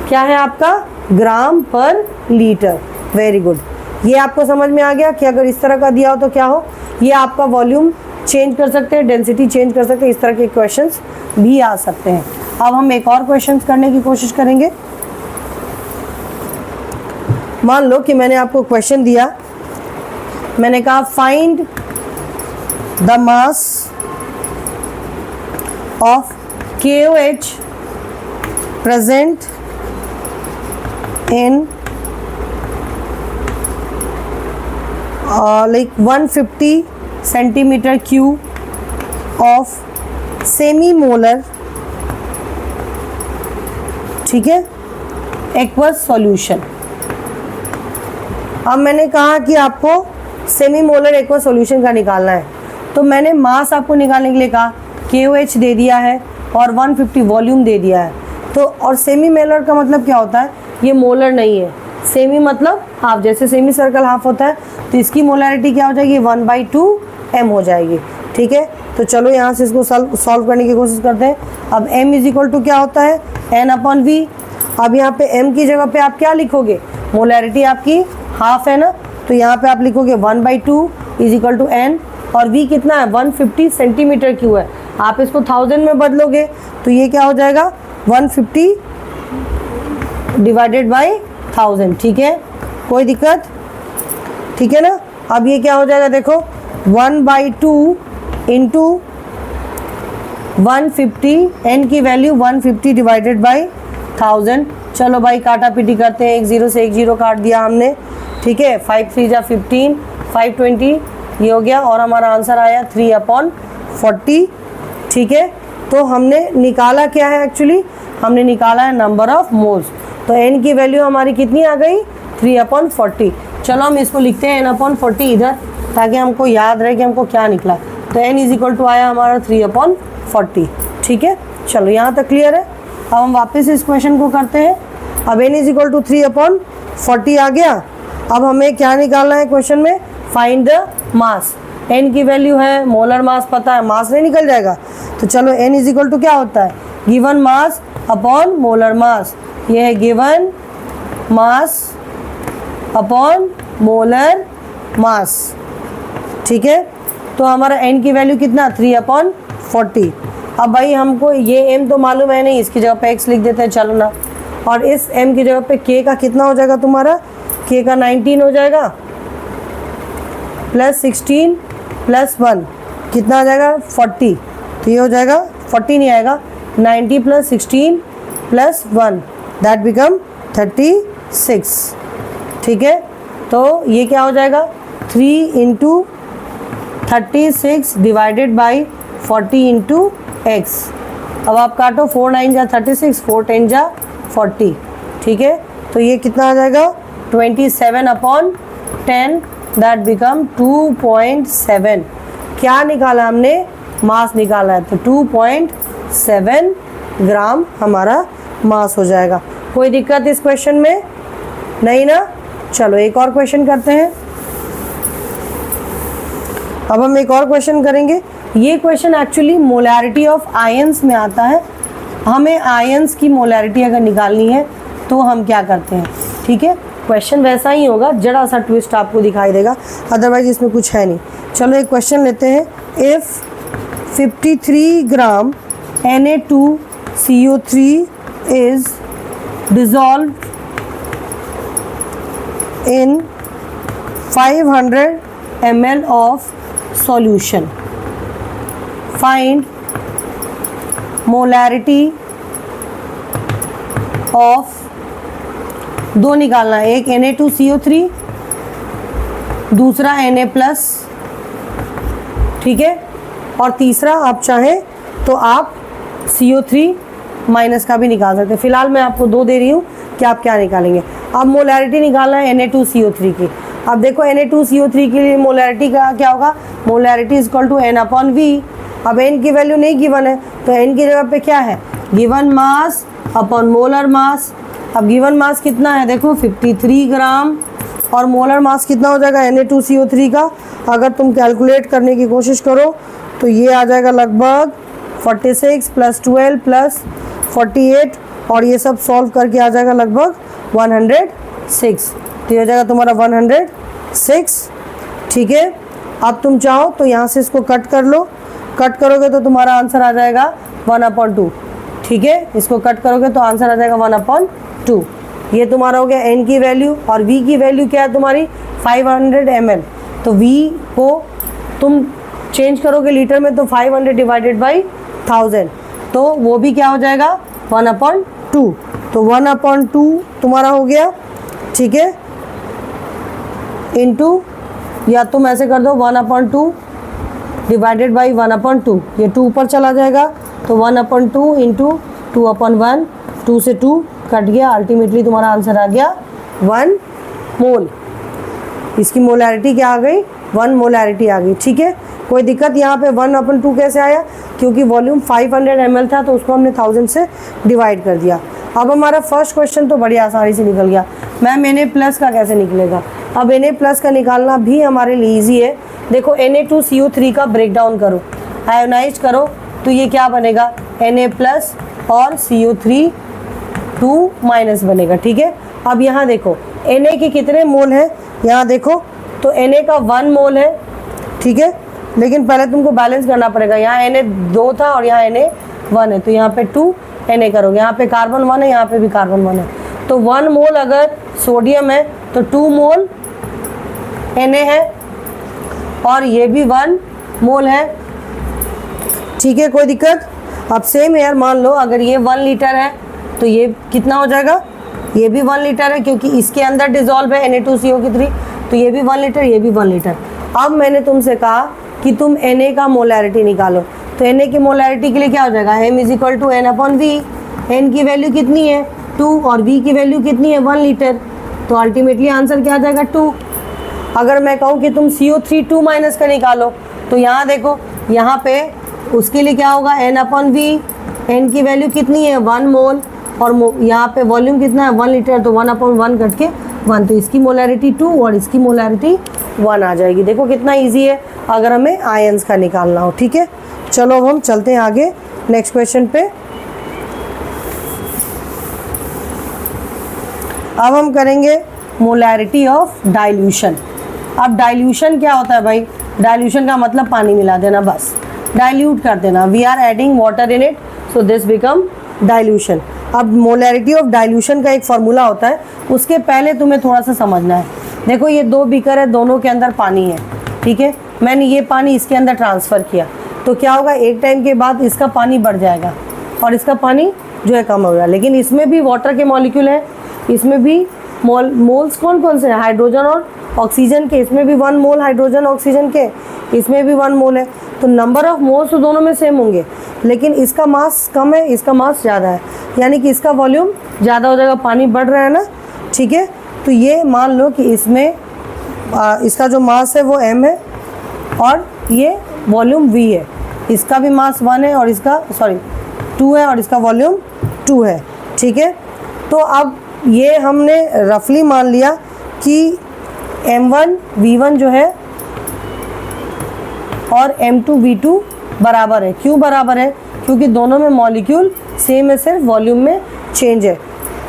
Speaker 1: क्या है आपका? ग्राम पर लीटर। Very good. ये आपको समझ में आ गया कि अगर इस तरह का दिया हो तो क्या हो? ये आपका वॉल्यूम चेंज कर सकते हैं, डेंसिटी चेंज कर सकते हैं, इस तरह के क्वेश्चंस भी आ सकते हैं। अब हम एक और क्वेश्चंस करने की कोशिश करेंगे। मान लो कि मैंने आपको क्वेश्चन दिया मैंने कहा find the mass of KOH present in like 150 centimetre cube of semi molar, ठीक है, एक्वस सॉल्यूशन। अब मैंने कहा कि आपको सेमी मोलर एक्वस सॉल्यूशन का निकालना है, तो मैंने मास आपको निकालने के लिए कहा KOH दे दिया है और 150 वॉल्यूम दे दिया है। तो और सेमी मोलर का मतलब क्या होता है, ये मोलर नहीं है, सेमी मतलब हाफ, जैसे सेमी सर्कल हाफ होता है, तो इसकी मोलैरिटी क्या हो जाएगी 1/2 m हो जाएगी, ठीक है। तो चलो यहाँ से इसको सॉल्व करने की कोशिश करते हैं। अब m इज इक्वल टू क्या होता है n/v। अब यहाँ पे m की जगह पे आप क्या लिखोगे, मोलैरिटी आपकी हाफ है ना, तो यहाँ पे आप लिखोगे 1/2 इज इक्वल टू n, और v कितना है 150 सेंटीमीटर क्यूब है, आप इसको 1000 में बदलोगे तो ये क्या हो जाएगा 150 डिवाइडेड बाई 1000, ठीक है, कोई दिक्कत, ठीक है ना। अब ये क्या हो जाएगा देखो 1/2 इंटू 150, n की वैल्यू 150 डिवाइडेड बाई 1000। चलो भाई काटा पीटी करते हैं, एक जीरो से एक जीरो काट दिया हमने, ठीक है, 5 3 जा 15, 520 ये हो गया, और हमारा आंसर आया 3/40, ठीक है। तो हमने निकाला क्या है, एक्चुअली हमने निकाला है नंबर ऑफ मोल्स। तो n की वैल्यू हमारी कितनी आ गई 3/40। चलो हम इसको लिखते हैं n/40 इधर, ताकि हमको याद रहे कि हमको क्या निकला। तो n इज इक्वल टू आया हमारा 3/40, ठीक है। चलो यहाँ तक क्लियर है। अब हम वापस इस क्वेश्चन को करते हैं। अब n इज इक्वल टू 3/40 आ गया। अब हमें क्या निकालना है क्वेश्चन में, फाइंड द मास। n की वैल्यू है, मोलर मास पता है, मास नहीं निकल जाएगा। तो चलो n इज इक्वल टू क्या होता है, गिवन मास अपॉन मोलर मास। ये है गिवन मास अपॉन मोलर मास, ठीक है। तो हमारा n की वैल्यू कितना 3/40। अब भाई हमको ये m तो मालूम है नहीं, इसकी जगह पे x लिख देते हैं, चलो ना। और इस m की जगह पे k का कितना हो जाएगा तुम्हारा, k का 19 हो जाएगा, प्लस 16 प्लस 1 कितना आ जाएगा 40। तो ये हो जाएगा 40 नहीं आएगा, 90 प्लस 16 प्लस 1 दैट बिकम 36, ठीक है। तो ये क्या हो जाएगा 3 into 36 divided by 40 into x. अब आप काटो, 4 9 जा 36, 4 10 जा 40, ठीक है। तो ये कितना आ जाएगा 27/10 दैट बिकम 2.7। क्या निकाला हमने, मास निकाला है, तो 2.7 ग्राम हमारा मास हो जाएगा। कोई दिक्कत इस क्वेश्चन में नहीं ना। चलो एक और क्वेश्चन करते हैं। अब हम एक और क्वेश्चन करेंगे। ये question actually molarity of ions में आता है। हमें आयंस की मोलैरिटी अगर निकालनी है तो हम क्या करते हैं, ठीक है। क्वेश्चन वैसा ही होगा, जरा सा ट्विस्ट आपको दिखाई देगा, अदरवाइज इसमें कुछ है नहीं। चलो एक क्वेश्चन लेते हैं। If 53 gram Na2CO3 is dissolved in 500 ml of solution, find molarity of, दो निकालना है, एक Na2CO3 दूसरा Na+, ठीक है, और तीसरा आप चाहें तो आप CO3 माइनस का भी निकाल सकते हैं। फिलहाल मैं आपको दो दे रही हूँ कि आप क्या निकालेंगे। अब मोलैरिटी निकालना है Na2CO3 की। अब देखो Na2CO3 के लिए मोलैरिटी का क्या होगा, molarity is equal to n/v। अब n की वैल्यू नहीं गिवन है, तो n की जगह पे क्या है, गिवन मास अपॉन मोलर मास। अब गिवन मास कितना है देखो 53 ग्राम, और मोलर मास कितना हो जाएगा Na2CO3 का, अगर तुम कैलकुलेट करने की कोशिश करो तो ये आ जाएगा लगभग 46 प्लस 12 प्लस 48, और ये सब सॉल्व करके आ जाएगा लगभग 106। तो ये हो जाएगा तुम्हारा 106, ठीक है। अब तुम चाहो तो यहाँ से इसको कट कर लो, कट करोगे तो तुम्हारा आंसर आ जाएगा 1/2, ठीक है। इसको कट करोगे तो आंसर आ जाएगा 1/2। ये तुम्हारा हो गया n की वैल्यू, और v की वैल्यू क्या है तुम्हारी 500 ml। तो V को तुम चेंज करोगे लीटर में तो 500 डिवाइडेड बाई 1000, तो वो भी क्या हो जाएगा 1/2, तो 1/2 तुम्हारा हो गया, ठीक है, इनटू, या तुम ऐसे कर दो 1/2 डिवाइडेड बाई 1/2, ये 2 ऊपर चला जाएगा, तो 1/2 इंटू 2/1, 2 से 2 कट गया, अल्टीमेटली तुम्हारा आंसर आ गया 1 मोल। इसकी मोलैरिटी क्या आ गई, 1 मोलैरिटी आ गई, ठीक है। कोई दिक्कत यहाँ पे 1/2 कैसे आया, क्योंकि वॉल्यूम 500 ml था तो उसको हमने 1000 से डिवाइड कर दिया। अब हमारा फर्स्ट क्वेश्चन तो बड़ी आसानी से निकल गया। मैम Na+ का कैसे निकलेगा, अब Na+ का निकालना भी हमारे लिए ईजी है। देखो Na2CO3 का ब्रेक डाउन करो, आयोनाइज करो, तो ये क्या बनेगा Na+ और CO3 2- बनेगा, ठीक है। अब यहाँ देखो Na के कितने मोल हैं, यहाँ देखो तो Na का 1 मोल है, ठीक है, लेकिन पहले तुमको बैलेंस करना पड़ेगा। यहाँ Na 2 था और यहाँ Na 1 है, तो यहाँ पे 2 Na करोगे, यहाँ पे कार्बन 1 है, यहाँ पे भी कार्बन 1 है, तो 1 मोल अगर सोडियम है तो 2 मोल Na है, और ये भी 1 मोल है, ठीक है, कोई दिक्कत। अब सेम यार मान लो अगर ये 1 लीटर है तो ये कितना हो जाएगा, ये भी 1 लीटर है, क्योंकि इसके अंदर डिजोल्व है Na2CO3, तो ये भी 1 लीटर, ये भी 1 लीटर। अब मैंने तुमसे कहा कि तुम Na का मोलैरिटी निकालो, तो Na की मोलैरिटी के लिए क्या हो जाएगा, M = N/V। N की वैल्यू कितनी है 2 और V की वैल्यू कितनी है 1 लीटर, तो अल्टीमेटली आंसर क्या आ जाएगा 2। अगर मैं कहूँ कि तुम CO3 2- का निकालो, तो यहाँ देखो, यहाँ पे उसके लिए क्या होगा N/V, N की वैल्यू कितनी है 1 मोल, और यहाँ पे वॉल्यूम कितना है 1 लीटर, तो 1/1 कट के 1, तो इसकी मोलैरिटी 2 और इसकी मोलैरिटी 1 आ जाएगी। देखो कितना इजी है अगर हमें आयंस का निकालना हो, ठीक है। चलो अब हम चलते हैं आगे नेक्स्ट क्वेश्चन पे। अब हम करेंगे मोलैरिटी ऑफ डाइल्यूशन। अब डाइल्यूशन क्या होता है भाई, डाइल्यूशन का मतलब पानी मिला देना, बस डाइल्यूट कर देना। We are adding water in it, so this become dilution. अब मोलैरिटी ऑफ डाइल्यूशन का एक फार्मूला होता है, उसके पहले तुम्हें थोड़ा सा समझना है। देखो ये 2 बीकर है, दोनों के अंदर पानी है, ठीक है, मैंने ये पानी इसके अंदर ट्रांसफ़र किया, तो क्या होगा एक टाइम के बाद इसका पानी बढ़ जाएगा और इसका पानी जो है कम होगा, लेकिन इसमें भी वाटर के मॉलिक्यूल है, इसमें भी मोल्स कौन कौन से हैं, हाइड्रोजन और ऑक्सीजन के, इसमें भी 1 मोल हाइड्रोजन ऑक्सीजन के, इसमें भी 1 मोल है, तो नंबर ऑफ मोल्स तो दोनों में सेम होंगे, लेकिन इसका मास कम है, इसका मास ज़्यादा है, यानी कि इसका वॉल्यूम ज़्यादा हो जाएगा, पानी बढ़ रहा है ना, ठीक है। तो ये मान लो कि इसमें इसका जो मास है वो m है और ये वॉल्यूम v है, इसका भी मास 1 है और इसका 2 है और इसका वॉल्यूम 2 है, ठीक है। तो अब ये हमने रफली मान लिया कि m1 v1 जो है और m2 v2 बराबर है। क्यों बराबर है, क्योंकि दोनों में मॉलिक्यूल सेम है, सिर्फ वॉल्यूम में चेंज है,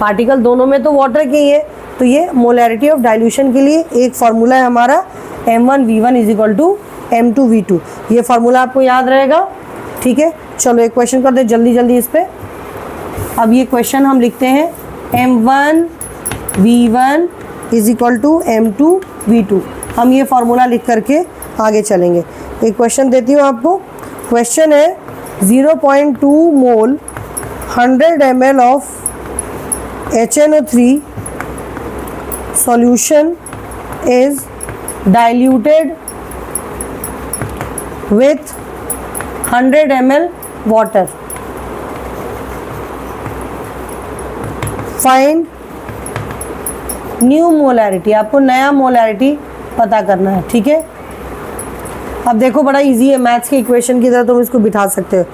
Speaker 1: पार्टिकल दोनों में तो वाटर के ही है। तो ये मोलैरिटी ऑफ डाइल्यूशन के लिए एक फार्मूला है हमारा m1 v1 = m2 v2, ये फार्मूला आपको याद रहेगा, ठीक है। चलो एक क्वेश्चन कर दे जल्दी जल्दी इस पर। अब ये क्वेश्चन हम लिखते हैं m1 v1 = m2 v2, हम ये फार्मूला लिख करके आगे चलेंगे। एक क्वेश्चन देती हूँ आपको, क्वेश्चन है 0.2 मोल 100 ml of HNO3 solution is diluted with 100 ml water. Find new molarity, आपको नया मोलैरिटी पता करना है, ठीक है। अब देखो बड़ा इजी है, मैथ्स के इक्वेशन की तरह तुम इसको बिठा सकते हो।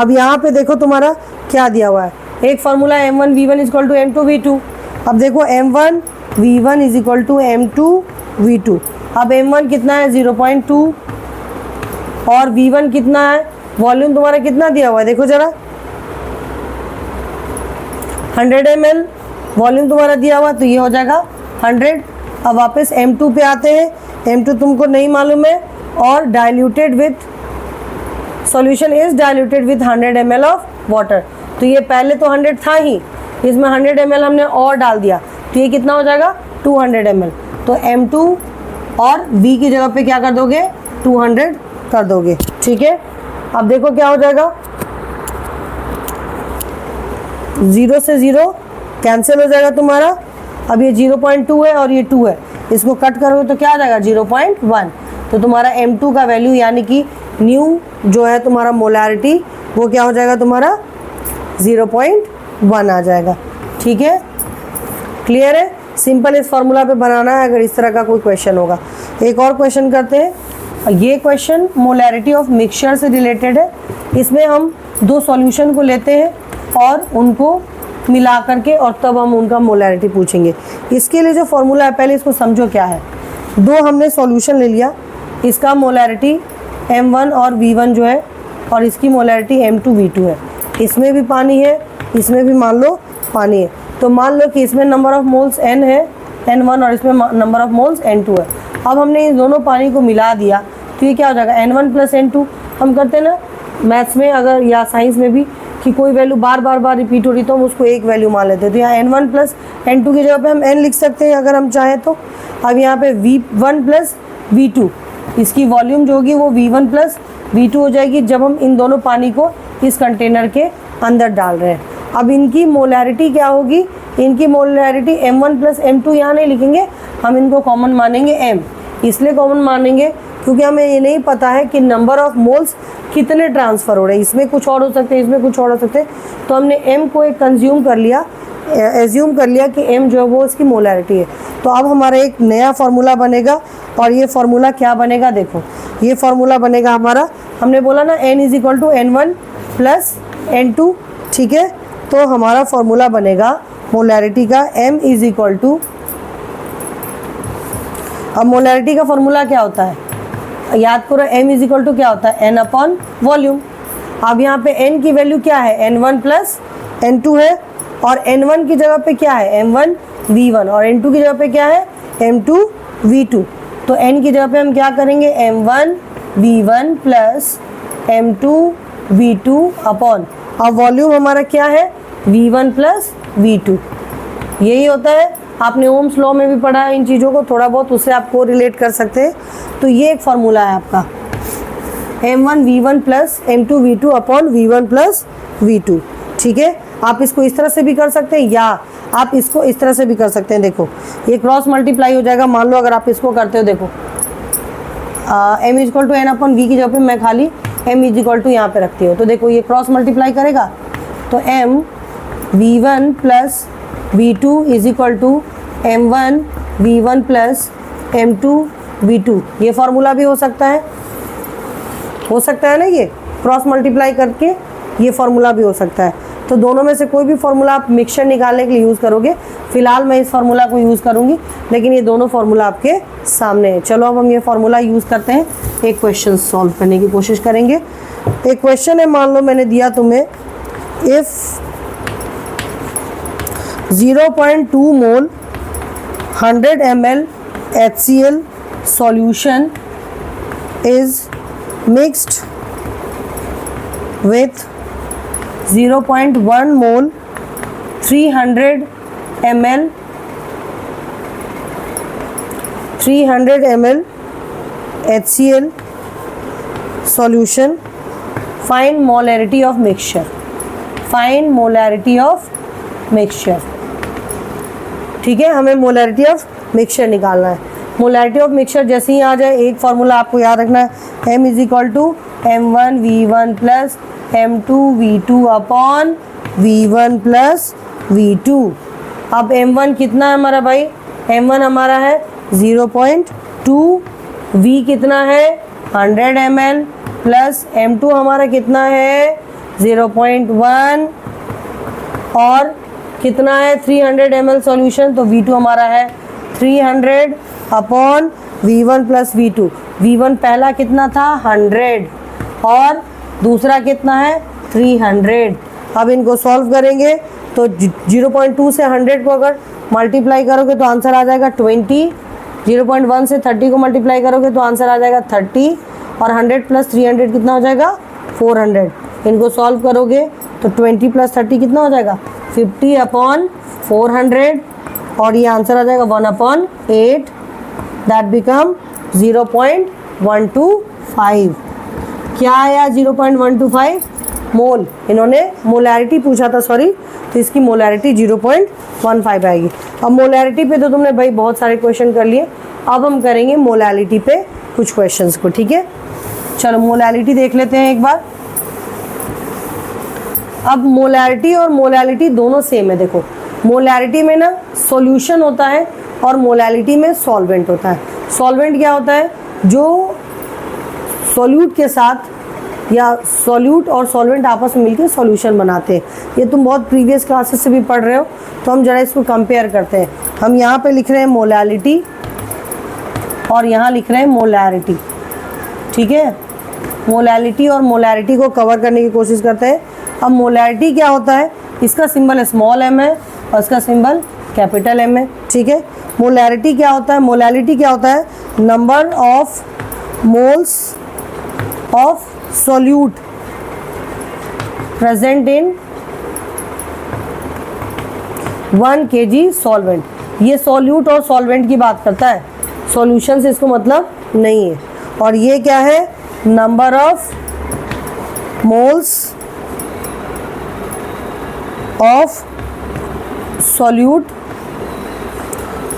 Speaker 1: अब यहाँ पे देखो तुम्हारा क्या दिया हुआ है, एक formula m1 v1 = m2 v2। अब देखो m1 v1 = m2 v2, अब m1 कितना है 0.2 और v1 कितना है, वॉल्यूम तुम्हारा कितना दिया हुआ है देखो ज़रा 100 ml वॉल्यूम तुम्हारा दिया हुआ, तो ये हो जाएगा 100। अब वापस m2 पे आते हैं, m2 तुमको नहीं मालूम है, और diluted with solution is diluted with 100 ml of water, तो ये पहले तो 100 था ही, इसमें 100 ml हमने और डाल दिया, तो ये कितना हो जाएगा 200 ml। तो m2 और v की जगह पे क्या कर दोगे 200 कर दोगे। ठीक है, अब देखो क्या हो जाएगा, 0 से 0 कैंसिल हो जाएगा तुम्हारा। अब ये 0.2 है और ये 2 है, इसको कट करोगे तो क्या आ जाएगा 0.1। तो तुम्हारा M2 का वैल्यू यानी कि न्यू जो है तुम्हारा मोलैरिटी वो क्या हो जाएगा तुम्हारा 0.1 आ जाएगा। ठीक है, क्लियर है। सिंपल इस फॉर्मूला पे बनाना है अगर इस तरह का कोई क्वेश्चन होगा। एक और क्वेश्चन करते हैं। ये क्वेश्चन मोलैरिटी ऑफ मिक्सचर से रिलेटेड है। इसमें हम दो सॉल्यूशन को लेते हैं और उनको मिला करके और तब हम उनका मोलैरिटी पूछेंगे। इसके लिए जो फॉर्मूला है पहले इसको समझो क्या है। दो हमने सॉल्यूशन ले लिया, इसका मोलैरिटी M1 और V1 जो है और इसकी मोलैरिटी M2 V2 है। इसमें भी पानी है, इसमें भी मान लो पानी है। तो मान लो कि इसमें नंबर ऑफ मोल्स N है N1 और इसमें नंबर ऑफ मोल्स N2 है। अब हमने इन दोनों पानी को मिला दिया तो ये क्या हो जाएगा N1 प्लस N2। हम करते हैं ना मैथ्स में अगर या साइंस में भी कि कोई वैल्यू बार बार रिपीट हो रही तो हम उसको एक वैल्यू मान लेते हैं। तो यहाँ N1 प्लस N2 की जगह पे हम N लिख सकते हैं अगर हम चाहें तो। अब यहाँ पे V1 प्लस V2, इसकी वॉल्यूम जो होगी वो V1 प्लस V2 हो जाएगी जब हम इन दोनों पानी को इस कंटेनर के अंदर डाल रहे हैं। अब इनकी मोलैरिटी क्या होगी, इनकी मोलैरिटी M1 प्लस M2 यहाँ नहीं लिखेंगे, हम इनको कॉमन मानेंगे M। इसलिए कॉमन मानेंगे क्योंकि हमें ये नहीं पता है कि नंबर ऑफ मोल्स कितने ट्रांसफ़र हो रहे हैं, इसमें कुछ और हो सकते हैं, इसमें कुछ और हो सकते हैं। तो हमने M को एक कंज्यूम कर लिया, एज्यूम कर लिया कि M जो है वो इसकी मोलैरिटी है। तो अब हमारा एक नया फार्मूला बनेगा और ये फार्मूला क्या बनेगा, देखो ये फार्मूला बनेगा हमारा, हमने बोला ना N is equal to N1 plus N2। ठीक है, तो हमारा फार्मूला बनेगा मोलैरिटी का M इज इक्वल टू, अब मोलैरिटी का फार्मूला क्या होता है याद करो, M इज इक्वल टू क्या होता है N अपॉन वॉल्यूम। अब यहाँ पे N की वैल्यू क्या है N1 प्लस N2 है और N1 की जगह पे क्या है M1 V1 और N2 की जगह पे क्या है M2 V2। तो N की जगह पे हम क्या करेंगे M1 V1 plus M2 V2 upon, अब वॉल्यूम हमारा क्या है V1 प्लस V2। यही होता है, आपने ओम्स लॉ में भी पढ़ा है इन चीज़ों को थोड़ा बहुत, उससे आपको रिलेट कर सकते हैं। तो ये एक फार्मूला है आपका M1 V1 plus M2 V2 upon V1 plus V2। ठीक है, आप इसको इस तरह से भी कर सकते हैं या आप इसको इस तरह से भी कर सकते हैं। देखो ये क्रॉस मल्टीप्लाई हो जाएगा। मान लो अगर आप इसको करते हो, देखो M is equal to N upon V की जगह पे मैं खाली M इज इक्वल टू यहाँ पे रखती हूँ। तो देखो ये क्रॉस मल्टीप्लाई करेगा तो M V1 plus V2 is equal to M1 V1 plus M2 V2। ये फार्मूला भी हो सकता है ना, ये क्रॉस मल्टीप्लाई करके ये फार्मूला भी हो सकता है। तो दोनों में से कोई भी फार्मूला आप मिक्सचर निकालने के लिए यूज़ करोगे। फिलहाल मैं इस फार्मूला को यूज़ करूँगी, लेकिन ये दोनों फार्मूला आपके सामने है। चलो अब हम ये फार्मूला यूज़ करते हैं, एक क्वेश्चन सॉल्व करने की कोशिश करेंगे। एक क्वेश्चन है, मान लो मैंने दिया तुम्हें, if 0.2 mole 100 ml HCl solution is mixed with 0.1 mole 300 ml HCl solution, find molarity of mixture, find molarity of mixture। ठीक है, हमें मोलैरिटी ऑफ मिक्सचर निकालना है। मोलैरिटी ऑफ मिक्सचर जैसे ही आ जाए, एक फार्मूला आपको याद रखना है, M is equal to M1 V1 plus M2 V2 upon V1 plus V2। अब M1 कितना है हमारा भाई, M1 हमारा है 0.2, V कितना है 100 ml प्लस M2 हमारा कितना है 0.1 और कितना है 300 ml सॉल्यूशन। तो V2 हमारा है 300 upon V1 plus V2। V1 पहला कितना था 100 और दूसरा कितना है 300। अब इनको सॉल्व करेंगे तो 0.2 से 100 को अगर मल्टीप्लाई करोगे तो आंसर आ जाएगा 20। 0.1 से 30 को मल्टीप्लाई करोगे तो आंसर आ जाएगा 30 और 100 प्लस 300 कितना हो जाएगा 400। इनको सॉल्व करोगे तो 20 प्लस 30 कितना हो जाएगा 50 अपॉन 400 और ये आंसर आ जाएगा 1/8, दैट बिकम 0.125। क्या आया 0.125 मोल। इन्होंने मोलैरिटी पूछा था, सॉरी, तो इसकी मोलैरिटी 0.15 आएगी। अब मोलैरिटी पे तो तुमने भाई बहुत सारे क्वेश्चन कर लिए, अब हम करेंगे मोलैलिटी पे कुछ क्वेश्चंस को, ठीक है। चलो मोलैलिटी देख लेते हैं एक बार। अब मोलैरिटी और मोलैलिटी दोनों सेम है। देखो मोलैरिटी में ना सॉल्यूशन होता है और मोलैलिटी में सॉल्वेंट होता है। सॉल्वेंट क्या होता है, जो सॉल्यूट के साथ या सॉल्यूट और सॉल्वेंट आपस में मिलकर सॉल्यूशन बनाते हैं। ये तुम बहुत प्रीवियस क्लासेस से भी पढ़ रहे हो, तो हम जरा इसको कंपेयर करते हैं। हम यहाँ पे लिख रहे हैं मोलैलिटी और यहाँ लिख रहे हैं मोलैरिटी, ठीक है। मोलैलिटी और मोलैरिटी को कवर करने की कोशिश करते हैं। अब मोलैरिटी क्या होता है, इसका सिंबल स्मॉल m है और इसका सिंबल कैपिटल M है, ठीक है। मोलैरिटी क्या होता है, मोलैलिटी क्या होता है, number of moles of solute present in 1 kg solvent. ये सॉल्यूट और सॉल्वेंट की बात करता है, सॉल्यूशन से इसको मतलब नहीं है। और ये क्या है, number of moles of solute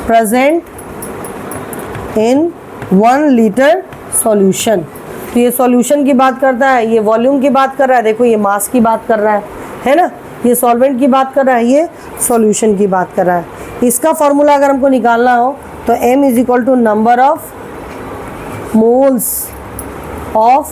Speaker 1: present in 1 litre solution. तो ये सॉल्यूशन की बात करता है, ये वॉल्यूम की बात कर रहा है, देखो ये मास की बात कर रहा है ना। ये सॉल्वेंट की बात कर रहा है, ये सॉल्यूशन की बात कर रहा है। इसका फॉर्मूला अगर हमको निकालना हो तो m is equal to number of moles of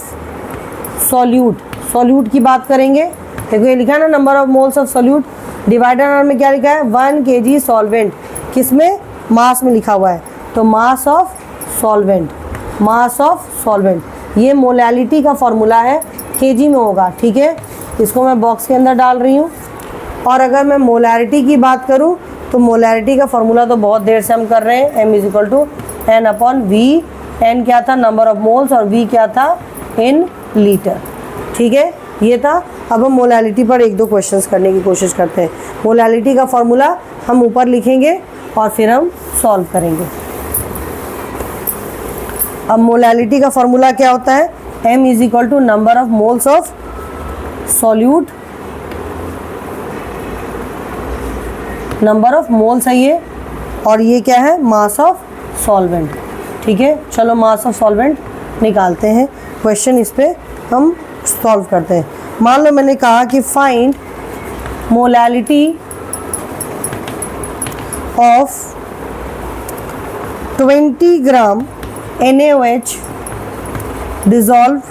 Speaker 1: solute. Solute की बात करेंगे, देखो ये लिखा है ना number of moles of solute, divider में क्या लिखा है 1 kg सॉल्वेंट, किसमें, मास में लिखा हुआ है, तो मास of solvent, mass of solvent. ये मोलैलिटी का फॉर्मूला है, केजी में होगा, ठीक है। इसको मैं बॉक्स के अंदर डाल रही हूँ। और अगर मैं मोलैरिटी की बात करूँ तो मोलैरिटी का फॉर्मूला तो बहुत देर से हम कर रहे हैं, m is equal to n upon v. n क्या था, नंबर ऑफ मोल्स, और v क्या था, इन लीटर, ठीक है। ये था। अब हम मोलैलिटी पर 1-2 क्वेश्चंस करने की कोशिश करते हैं। मोलैलिटी का फॉर्मूला हम ऊपर लिखेंगे और फिर हम सॉल्व करेंगे। अब मोलैलिटी का फॉर्मूला क्या होता है, m is equal to number of moles of solute, number of moles है ये, और ये क्या है, मास ऑफ सॉल्वेंट, ठीक है। चलो मास ऑफ सॉल्वेंट निकालते हैं। क्वेश्चन इस पे हम सॉल्व करते हैं। मान लो मैंने कहा कि find molality of 20 gram NaOH dissolve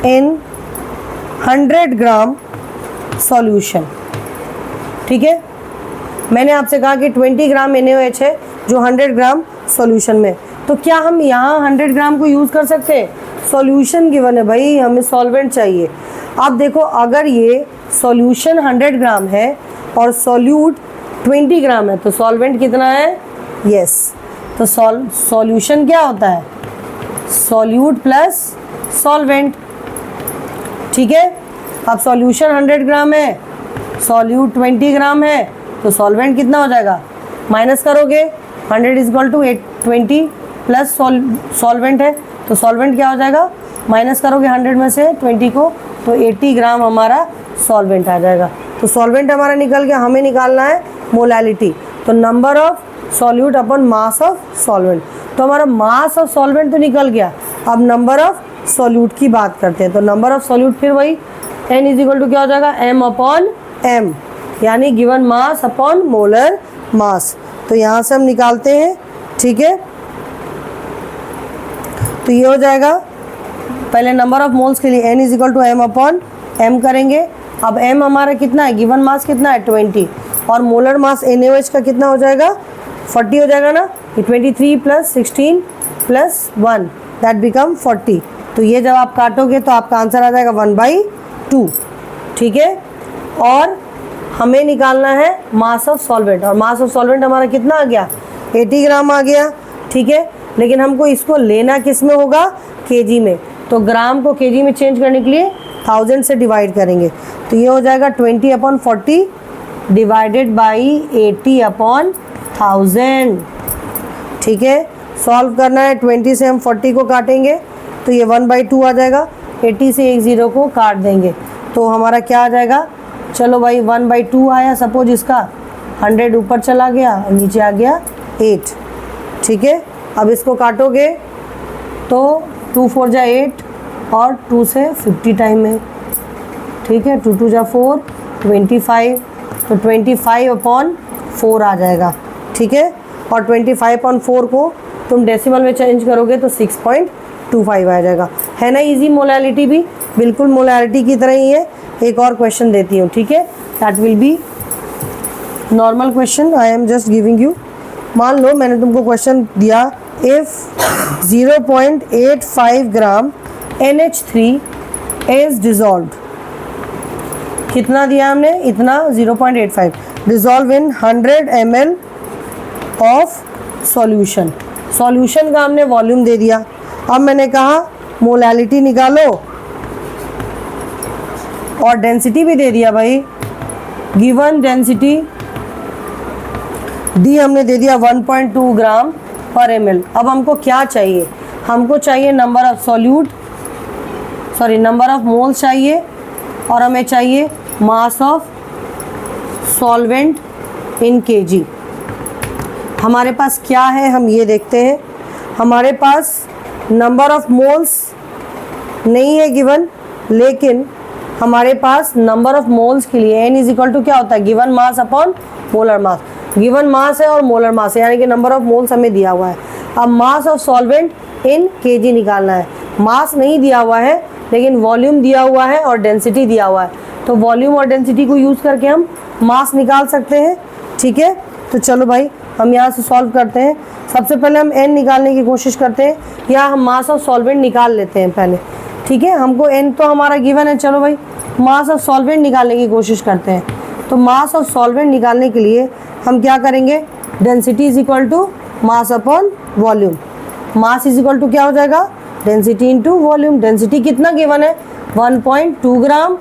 Speaker 1: in 100 gram solution, ठीक है। मैंने आपसे कहा कि 20 ग्राम NaOH है जो 100 ग्राम सॉल्यूशन में, तो क्या हम यहाँ 100 ग्राम को यूज़ कर सकते हैं, सॉल्यूशन गिवन है भाई, हमें सॉल्वेंट चाहिए। अब देखो अगर ये सॉल्यूशन 100 ग्राम है और सॉल्यूट 20 ग्राम है तो सॉल्वेंट कितना है, यस। तो सॉल्यूशन क्या होता है, सॉल्यूट प्लस सॉल्वेंट, ठीक है। अब सॉल्यूशन 100 ग्राम है, सॉल्यूट 20 ग्राम है, तो सॉल्वेंट कितना हो जाएगा, माइनस करोगे 100 is equal to 20 plus solvent है, तो सॉल्वेंट क्या हो जाएगा, माइनस करोगे 100 में से 20 को, तो 80 ग्राम हमारा सॉल्वेंट आ जाएगा। तो सॉल्वेंट हमारा निकल गया, हमें निकालना है मोलैलिटी, तो number of solute upon mass of solvent. तो हमारा मास ऑफ सॉल्वेंट तो निकल गया। अब नंबर ऑफ सॉल्यूट की बात करते हैं, तो नंबर ऑफ सॉल्यूट फिर वही n इज इक्वल टू क्या हो जाएगा, m अपॉन m, यानी गिवन मास अपॉन मोलर मास। तो यहाँ से हम निकालते हैं, ठीक है। तो ये हो जाएगा, पहले नंबर ऑफ मोल्स के लिए n is equal to m upon m करेंगे। अब m हमारा कितना है, गिवन मास कितना है 20, और मोलर मास NaOH का कितना हो जाएगा 40 हो जाएगा ना, ये 23 प्लस 16 प्लस 1 दैट बिकम 40। तो ये जब आप काटोगे तो आपका आंसर आ जाएगा 1/2, ठीक है। और हमें निकालना है मास ऑफ सॉल्वेंट, और मास ऑफ सॉल्वेंट हमारा कितना आ गया 80 ग्राम आ गया, ठीक है। लेकिन हमको इसको लेना किस में होगा, केजी में, तो ग्राम को केजी में चेंज करने के लिए 1000 से डिवाइड करेंगे, तो ये हो जाएगा 20/40 डिवाइडेड बाई 80/1000, ठीक है। सॉल्व करना है। 20 से हम 40 को काटेंगे तो ये 1/2 आ जाएगा। 80 से एक 0 को काट देंगे तो हमारा क्या आ जाएगा, चलो भाई 1/2 आया। सपोज इसका 100 ऊपर चला गया और नीचे आ गया 8, ठीक है। अब इसको काटोगे तो 2 4 जा 8 और 2 से 50 टाइम है, ठीक है। 2 2 जा 4 25, तो 25/4 आ जाएगा, ठीक है। और 25/4 को तुम डेसिमल में चेंज करोगे तो 6.25 आ जाएगा। है ना इजी। मोलैलिटी भी बिल्कुल मोलैलिटी की तरह ही है। एक और क्वेश्चन देती हूँ, ठीक है। That will be normal question, I am just giving you. मान लो मैंने तुमको क्वेश्चन दिया, if 0.85 gram NH3 is dissolve, कितना दिया हमने, इतना 0.85, dissolve in 100 ml of solution. Solution का हमने वॉल्यूम दे दिया। अब मैंने कहा मोलैलिटी निकालो और डेंसिटी भी दे दिया भाई। गिवन डेंसिटी डी हमने दे दिया 1.2 ग्राम पर ml। अब हमको क्या चाहिए, हमको चाहिए number of solute, sorry number of moles चाहिए, और हमें चाहिए मास ऑफ सॉल्वेंट इन kg। हमारे पास क्या है हम ये देखते हैं। हमारे पास नंबर ऑफ मोल्स नहीं है गिवन, लेकिन हमारे पास नंबर ऑफ मोल्स के लिए n इज इक्वल टू क्या होता है, गिवन मास अपॉन मोलर मास। गिवन मास है और मोलर मास है, यानी कि नंबर ऑफ मोल्स हमें दिया हुआ है। अब मास ऑफ सॉल्वेंट इन kg निकालना है। मास नहीं दिया हुआ है लेकिन वॉल्यूम दिया हुआ है और डेंसिटी दिया हुआ है, तो वॉल्यूम और डेंसिटी को यूज़ करके हम मास निकाल सकते हैं, ठीक है। तो चलो भाई हम यहाँ से सॉल्व करते हैं। सबसे पहले हम n निकालने की कोशिश करते हैं, या हम मास ऑफ सॉल्वेंट निकाल लेते हैं पहले, ठीक है। हमको n तो हमारा गिवन है, चलो भाई मास ऑफ सॉल्वेंट निकालने की कोशिश करते हैं। तो मास ऑफ सॉल्वेंट निकालने के लिए हम क्या करेंगे, density is equal to mass upon volume. Mass is equal to क्या हो जाएगा, डेंसिटी इंटू वॉल्यूम। डेंसिटी कितना गिवन है, 1.2 ग्राम,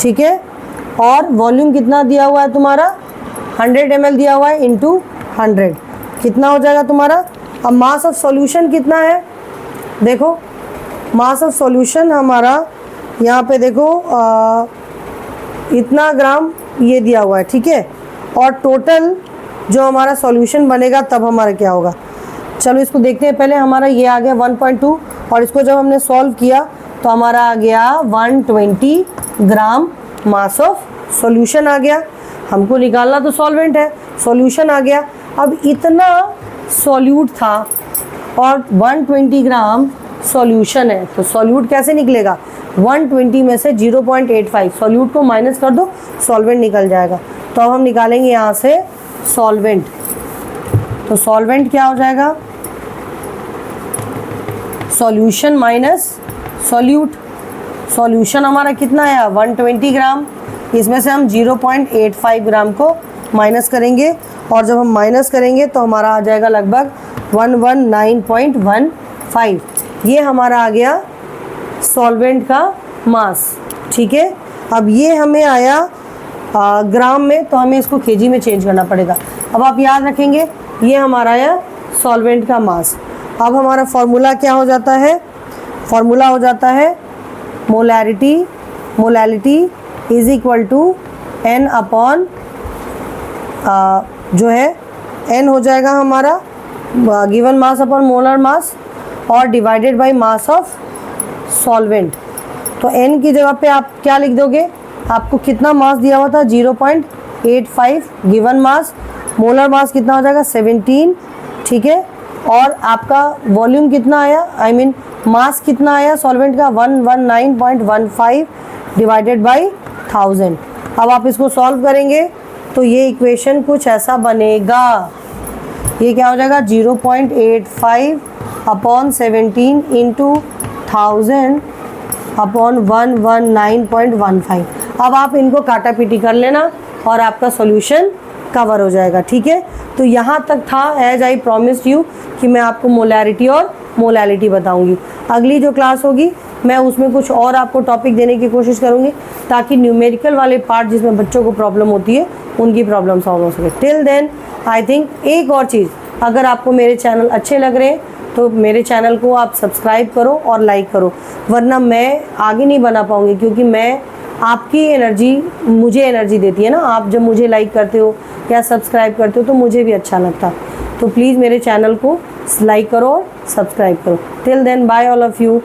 Speaker 1: ठीक है। और वॉल्यूम कितना दिया हुआ है तुम्हारा, 100 ml दिया हुआ है इंटू 100, कितना हो जाएगा तुम्हारा। अब मास ऑफ सॉल्यूशन कितना है, देखो मास ऑफ सॉल्यूशन हमारा यहाँ पे देखो इतना ग्राम ये दिया हुआ है, ठीक है। और टोटल जो हमारा सॉल्यूशन बनेगा तब हमारा क्या होगा, चलो इसको देखते हैं। पहले हमारा ये आ गया 1.2, और इसको जब हमने सॉल्व किया तो हमारा आ गया 120 ग्राम मास ऑफ सॉल्यूशन आ गया। हमको निकालना तो सॉल्वेंट है, सॉल्यूशन आ गया। अब इतना सॉल्यूट था और 120 ग्राम सॉल्यूशन है, तो सॉल्यूट कैसे निकलेगा, 120 में से 0.85 सॉल्यूट को माइनस कर दो, सॉल्वेंट निकल जाएगा। तो अब हम निकालेंगे यहाँ से सॉल्वेंट। तो सॉल्वेंट क्या हो जाएगा, सॉल्यूशन माइनस सॉल्यूट। सॉल्यूशन हमारा कितना है 120 ग्राम, इसमें से हम 0.85 ग्राम को माइनस करेंगे, और जब हम माइनस करेंगे तो हमारा आ जाएगा लगभग 119.15। ये हमारा आ गया सॉल्वेंट का मास, ठीक है। अब ये हमें आया ग्राम में, तो हमें इसको केजी में चेंज करना पड़ेगा। अब आप याद रखेंगे ये हमारा आया सॉल्वेंट का मास। अब हमारा फॉर्मूला क्या हो जाता है, फॉर्मूला हो जाता है molality is equal to n upon जो है n हो जाएगा हमारा given mass upon molar mass, और divided by mass of solvent. तो n की जगह पे आप क्या लिख दोगे, आपको कितना मास दिया हुआ था 0.85 गिवन मास, मोलर मास कितना हो जाएगा 17, ठीक है। और आपका वॉल्यूम कितना आया, आई मीन मास कितना आया सॉल्वेंट का 119.15 डिवाइडेड बाय 1000। अब आप इसको सॉल्व करेंगे तो ये इक्वेशन कुछ ऐसा बनेगा, ये क्या हो जाएगा 0.85 अपॉन 17 इंटू 1000 अपॉन 119.15। अब आप इनको काटा पीटी कर लेना और आपका सॉल्यूशन कवर हो जाएगा, ठीक है। तो यहाँ तक था एज आई प्रॉमिस्ड यू कि मैं आपको मोलैरिटी और मोलैलिटी बताऊंगी। अगली जो क्लास होगी मैं उसमें कुछ और आपको टॉपिक देने की कोशिश करूँगी, ताकि न्यूमेरिकल वाले पार्ट जिसमें बच्चों को प्रॉब्लम होती है उनकी प्रॉब्लम सॉल्व हो सके। टिल देन आई थिंक एक और चीज़, अगर आपको मेरे चैनल अच्छे लग रहे हैं तो मेरे चैनल को आप सब्सक्राइब करो और लाइक करो, वरना मैं आगे नहीं बना पाऊँगी, क्योंकि मैं आपकी एनर्जी मुझे एनर्जी देती है ना। आप जब मुझे लाइक करते हो या सब्सक्राइब करते हो तो मुझे भी अच्छा लगता। तो प्लीज़ मेरे चैनल को लाइक करो और सब्सक्राइब करो। Till then bye all of you.